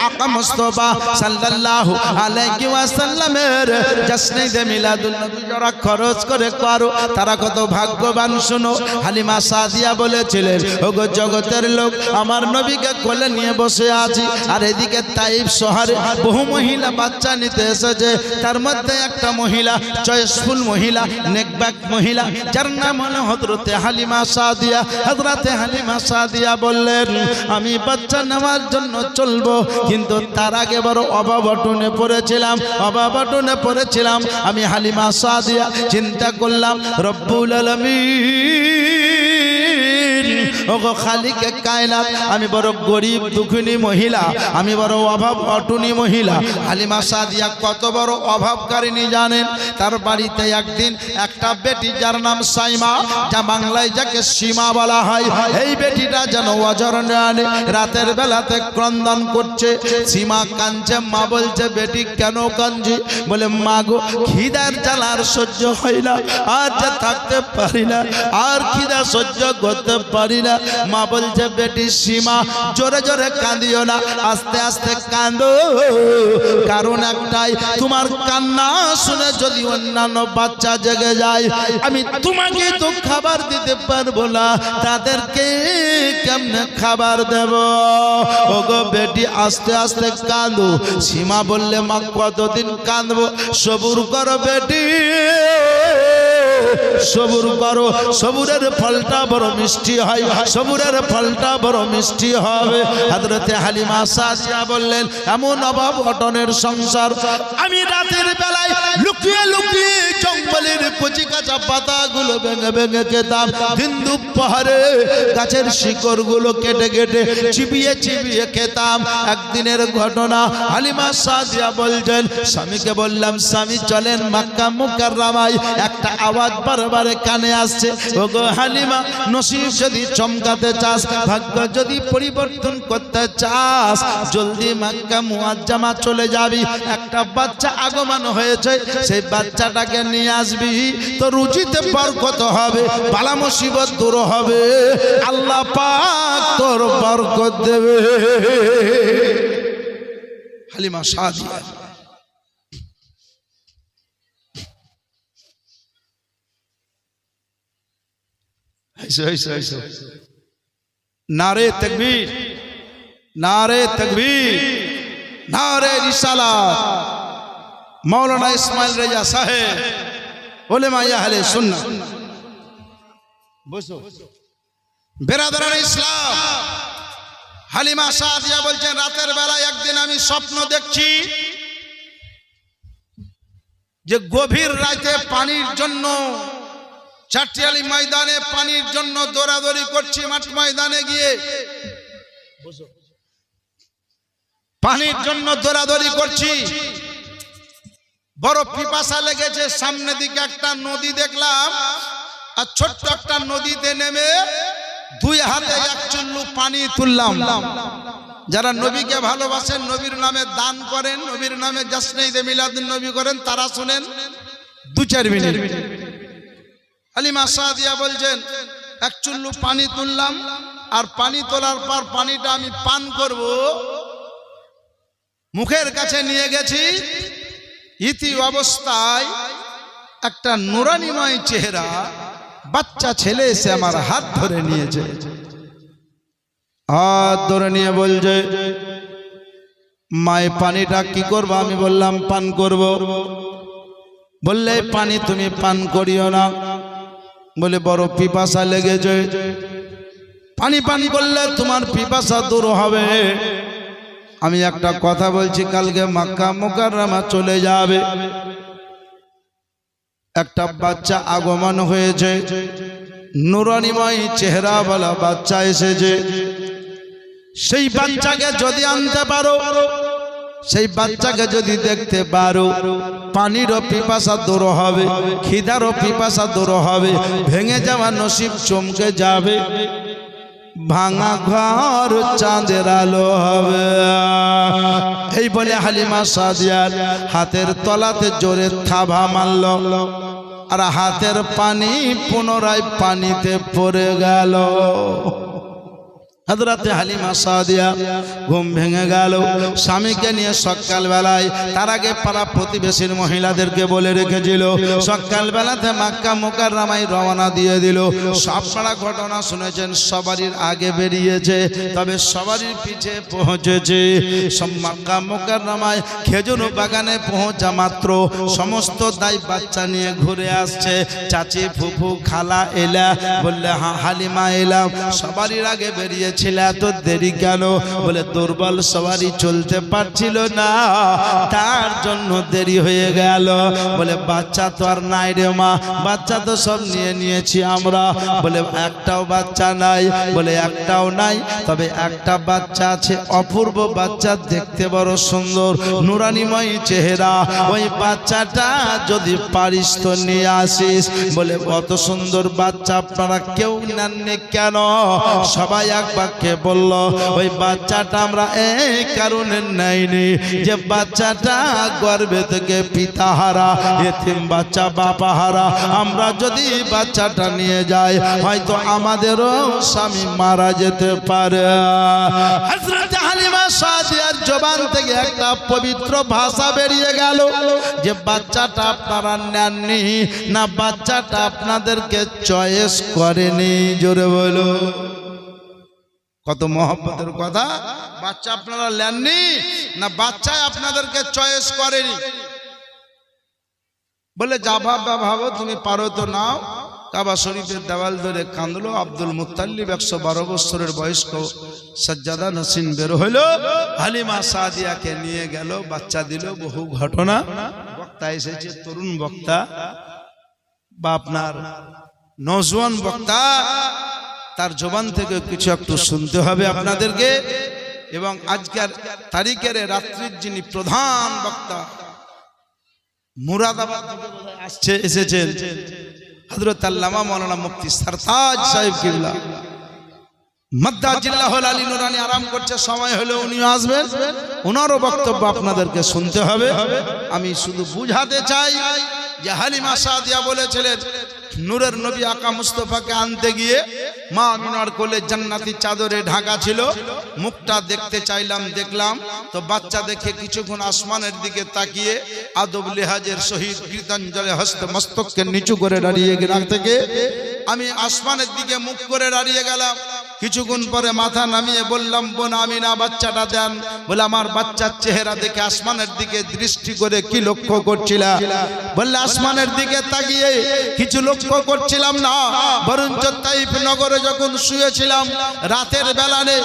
আকা মুস্তাফা সাল্লাল্লাহু আলাইহি ওয়াসাল্লামের জাশনে ঈদে মিলাদুন নবী যারা খরচ করে করো তারা কত ভাগ্যবান শোনো। হালিমা সাদিয়া বলেছিলেন, ওগো জগতের লোক, আমার নবীকে কোলে নিয়ে বসে আছি, আর এদিকে তাইফ শহরে বহু মহিলা বাচ্চা নিতে এসেছে। তার মধ্যে একটা মহিলা, চয়েসফুল মহিলা, নেকবাক মহিলা, যার নাম হলো হযরতে হালিমা সাদিয়া। হযরতে হালিমা সাদিয়া বললেন, আমি বাচ্চা নেওয়ার জন্য চলবো, কিন্তু তার আগে বড় অভাবটনে পড়েছিলাম। আমি হালিমা সাদিয়া চিন্তা করলাম, রব্বুল আলামিন, ওগো খালিকে কায়নাত, আমি বড় গরিব দুঃখিনী মহিলা, আমি বড় অভাব অটুনি মহিলা। হালিমা সাদিয়া কত বড় অভাবকারিনী জানেন? তার বাড়িতে একদিন একটা বেটি যার নাম সাইমা, যা বাংলায় যাকে সীমা বলা হয়, এই বেটিটা যেন অজরনে আনে, রাতের বেলাতে ক্রন্দন করছে। সীমা কাঁদছে, মা বলছে, বেটি কেন কাঁদছি? বলে, মা গো খিদার জ্বালা আর সহ্য হয় না, আর যে থাকতে পারি না, আর খিদা সহ্য করতে পারি না। মা বলছে, বেটি সীমা জোরে জোরে কাঁদিও না, আস্তে আস্তে কাঁদো, কারণ একটাই, তোমার কান্না শুনে যদি অন্যান্য বাচ্চা জেগে যায়, আমি তোমাকে তো খাবার দিতে পারবো না, তাদেরকে কেমনে খাবার দেব? ওগো বেটি আস্তে আস্তে কাঁদো। সীমা বললে, মা কতদিন কাঁদবো? সবুর করো বেটি, সবুর করো, সবুরের ফলটা বড় মিষ্টি হয়, সবুরের ফলটা বড় মিষ্টি হবে। হযরতে হালিমা সাদিয়া বললেন, এমন অভাব অটনের সংসার, আমি রাতের বেলায় লুকিয়ে লুকিয়ে জঙ্গলের কচি কাঁচা পাতাগুলো ভেঙে ভেঙে খেতাম, হিন্দু পাহাড়ে গাছের শিকড়গুলো কেটে কেটে চিবিয়ে চিবিয়ে খেতাম। একদিনের ঘটনা, হালিমা সাদিয়া বলছেন, স্বামীকে বললাম, স্বামী চলেন মক্কা মুকাররমায়। একটা আওয়াজ বারবার কানে আসছে, ওগো হালিমা, নসিব যদি চমকাতে চাস, ভাগ্য যদি পরিবর্তন করতে চাস, জলদি মক্কা মুআজ্জামা চলে যাবি। একটা বাচ্চা আগমন হয়েছে, সেই বাচ্চাটাকে নিয়ে আসবি, তো রুজিতে বরকত হবে, বালা মুসিবত দূর হবে, আল্লাহ পাক তোর বরকত দেবে। হালিমা সাদিয়া নারে তাকবীর, নারে তাকবীর, নারে রিসালাত। মৌলানা ইসমাইল রেজা সাহেব, উলেমা আহলে সুন্নাহ। বসো বেরাদারান ইসলাম, হালিমা সাদিয়া বলছেন, রাতের বেলায় একদিন আমি স্বপ্ন দেখছি যে গভীর রাতে পানির জন্য চাটিয়ালি ময়দানে পানির জন্য দৌড়াদৌড়ি করছি, মাঠ ময়দানে গিয়ে পানির জন্য দৌড়াদৌড়ি করছি, বড় পিপাসা লেগেছে। সামনে দিকে একটা নদী দেখলাম, আর ছোট্ট একটা নদীতে নেমে দুই হাতে এক চুল্লু পানি তুললাম। যারা নবীকে ভালোবাসেন, নবীর নামে দান করেন, নবীর নামে জাশনে ঈদে মিলাদুন নবী করেন, তারা শুনেন, 2-4 মিনিট। হালিমা সাদিয়া বলছেন এক চুল্লু পানি তুললাম, আর পানি তোলার পর পানিটা আমি পান করব, মুখের কাছে নিয়ে গেছি, ইতি অবস্থায় একটা নুরানিময় চেহারা বাচ্চা ছেলে এসে আমার হাত ধরে নিয়েছে। হাত ধরে নিয়ে বলছে, মায়ে পানিটা কি করবো? আমি বললাম পান করব। বললে পানি তুমি পান করিও না, বলে বড় পিপাসা লেগেছে, পানি পান করলে তোমার পিপাসা দূর হবে। আমি একটা কথা বলছি, কালকে মক্কা মুকাররমা চলে যাবে, একটা বাচ্চা আগমন হয়েছে, নুরানিময় চেহারাওয়ালা বাচ্চা এসেছে। সেই বাচ্চাকে যদি আনতে পারো, সেই বাচ্চাকে যদি দেখতে পারো, পানিরও পিপাসা দূর হবে, খিদারও পিপাসা দূর হবে, ভেঙে যাওয়া নসিব চমকে যাবে, ভাঙা ঘর চাঁদের আলো হবে। এই বলে হালিমা সাদিয়ার হাতের তলাতে জোরে থাবা মারল, আর হাতের পানি পুনরায় পানিতে পড়ে গেল। হযরতে হালিমা সাদিয়া ঘুম ভেঙে গেল, স্বামীকে নিয়ে সকালবেলায়, তার আগে পাড়া প্রতিবেশীর মহিলাদেরকে বলে রেখেছিল, সকালবেলাতে মক্কা মুকাররমায় রওনা দিয়ে দিল। আপনারা ঘটনা শুনেছেন, সবারই আগে বেরিয়েছে, তবে সবারই পিছে পৌঁছেছে। সব মক্কা মুকাররমায় খেজুর বাগানে পৌঁছা মাত্র সমস্ত দাই বাচ্চা নিয়ে ঘুরে আসছে। চাচি, ফুফু, খালা এলা, বললে হ্যাঁ হালিমা এলাম। সবারই আগে বেরিয়েছে। এত দেরি কেন? বলে দুর্বল সবারই চলতে পারছিল না, তার জন্য দেরি হয়ে গেল। বলে বাচ্চা তো আর নাই রে মা, বাচ্চা তো সব নিয়ে নিয়েছি আমরা। বলে একটাও বাচ্চা নাই? বলে একটাও নাই, তবে একটা বাচ্চা আছে, অপূর্ব বাচ্চা, দেখতে বড় সুন্দর, নুরানিময় চেহারা। ওই বাচ্চাটা যদি পারিস তো নিয়ে আসিস। বলে অত সুন্দর বাচ্চা আপনারা কেউ নেননি কেন? সবাই একবার কে বলল, ওই বাচ্চাটা আমরা এই কারণে নেইনি যে বাচ্চাটা গর্ভে থেকে পিতা হারা, এতিম বাচ্চা বাবা হারা। আমরা যদি বাচ্চাটা নিয়ে যাই, হয়তো আমাদেরও স্বামী মারা যেতে পারে। হযরত হালিমা সাদিয়ার জবান থেকে একটা পবিত্র ভাষা বেরিয়ে গেল যে বাচ্চাটা আপনারা নেননি না, বাচ্চাটা আপনাদেরকে চয়েস করেনি। জোরে বলো, কত মহব্বতের কথা! বাচ্চা আপনারা নেননি না, বাচ্চায় আপনাদেরকে চয়েস করেনি। বলে যা ভাবো, তুমি পারো তো নাও। কাবা শরীফের দেওয়াল ধরে কাঁদলো আব্দুল মুত্তালিব, 112 বছরের বয়স্ক সাজ্জাদা নসিন বের হইল, হালিমা সাদিয়াকে নিয়ে গেল, বাচ্চা দিল। বহু ঘটনা, বক্তা এসেছে, তরুণ বক্তা বা আপনার নওজোয়ান বক্তা, তার জবান থেকে কিছু একটু শুনতে হবে আপনাদেরকে। এবং আজকের তারিখের রাত্রির যিনি প্রধান বক্তা, মুরাদাবাদ থেকে এসেছেন হযরত আল্লামা মাওলানা মুফতি সরতাজ সাহেব কিবলা মাদ্দাজিল্লাহুল আলী নুরানি আরাম করছে, সময় হলে উনি আসবেন, ওনারও বক্তব্য আপনাদেরকে শুনতে হবে। আমি শুধু বুঝাতে চাই যে হালিমা সাদিয়া বলেছিলেন, নূরের নবী আকা মুস্তাফাকে আনতে গিয়ে মা আমিনার কোলে জান্নাতি চাদরে ঢাকা ছিল, মুখটা দেখতে চাইলাম, দেখলাম তো বাচ্চা দেখে কিছুক্ষণ আসমানের দিকে তাকিয়ে আদব লিহাজের সহিত কৃতাঞ্জলি হস্তে মস্তককে নিচু করে দাঁড়িয়ে গেলাম থেকে আমি আসমানের দিকে মুখ করে দাঁড়িয়ে গেলাম। কিছুক্ষণ পরে মাথা নামিয়ে বললাম, বোন আমিনা বাচ্চাটা দেন। বলে আমার বাচ্চার চেহারা দেখে আসমানের দিকে দৃষ্টি করে কি লক্ষ্য করছিলা? বললে আসমানের দিকে তাকিয়ে কিছু লক্ষ্য করছিলাম না, বরঞ্চ তাইফ নগরে যখন শুয়েছিলাম রাতের বেলানে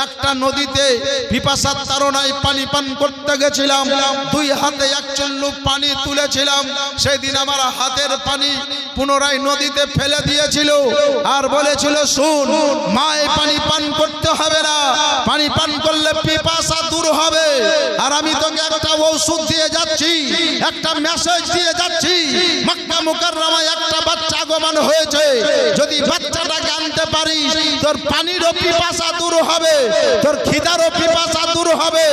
একটা নদীতে পিপাসার তাড়নায় পানি পান করতে গেছিলাম, 2 হাতে 1 চুল্লু পানি তুলেছিলাম। সেদিন আমার হাতের পানি পুনরায় নদীতে ফেলে দিয়েছিল আর বলেছিল, শুন মা, এই পানি পান করতে হবে না, পানি পান করলে পিপাসা দূর হবে। আর আমি তোকে একটা ঔষধ দিয়ে যাচ্ছি, একটা মেসেজ দিয়ে যাচ্ছি, মক্কা মুকাররমায় একটা বাচ্চা আগমন হয়েছে, যদি বাচ্চাটাকে আনতে পারিস তোর পানিরও পিপাসা দূর হবে, তোর খিদারও পিপাসা দূর হবে,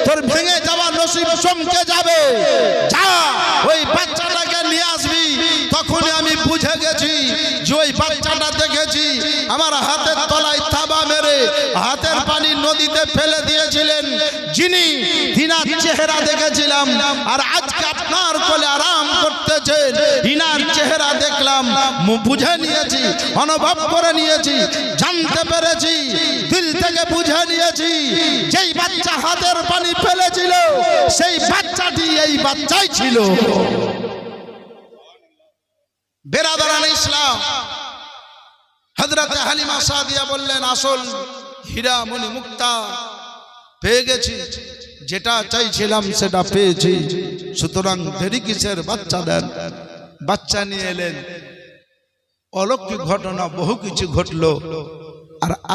তোর ভেঙে যাওয়া নসিব চমকে যাবে। যা ওই বাচ্চাটাকে নিয়ে আসবি, বাচ্চাটা দেখেছি আমার হাতের তলায় থাবা মেরে হাতের পানি নদীতে ফেলে দিয়েছিলেন যিনি, তিনার চেহারা দেখেছিলাম। আর আজকে আপনার কোলে আরাম করতেছেন, ইনার চেহারা দেখলাম, বুঝে নিয়েছি, অনুভব করে নিয়েছি, জানতে পেরেছি, দিল থেকে বুঝে নিয়েছি, যেই বাচ্চা হাতের পানি ফেলেছিল সেই বাচ্চাটি এই বাচ্চাই ছিল। বেরাদারান ইসলাম, হযরতে হালিমা সাদিয়া বললেন, আসল হীরা মণি মুক্তা পেয়ে গেছি, যেটা চাইছিলাম সেটা পেয়েছি, সুতরাং দেরি কিসের, বাচ্চা দেন। বাচ্চা নিয়ে এলেন। অলৌকিক ঘটনা বহু কিছু ঘটলো। আর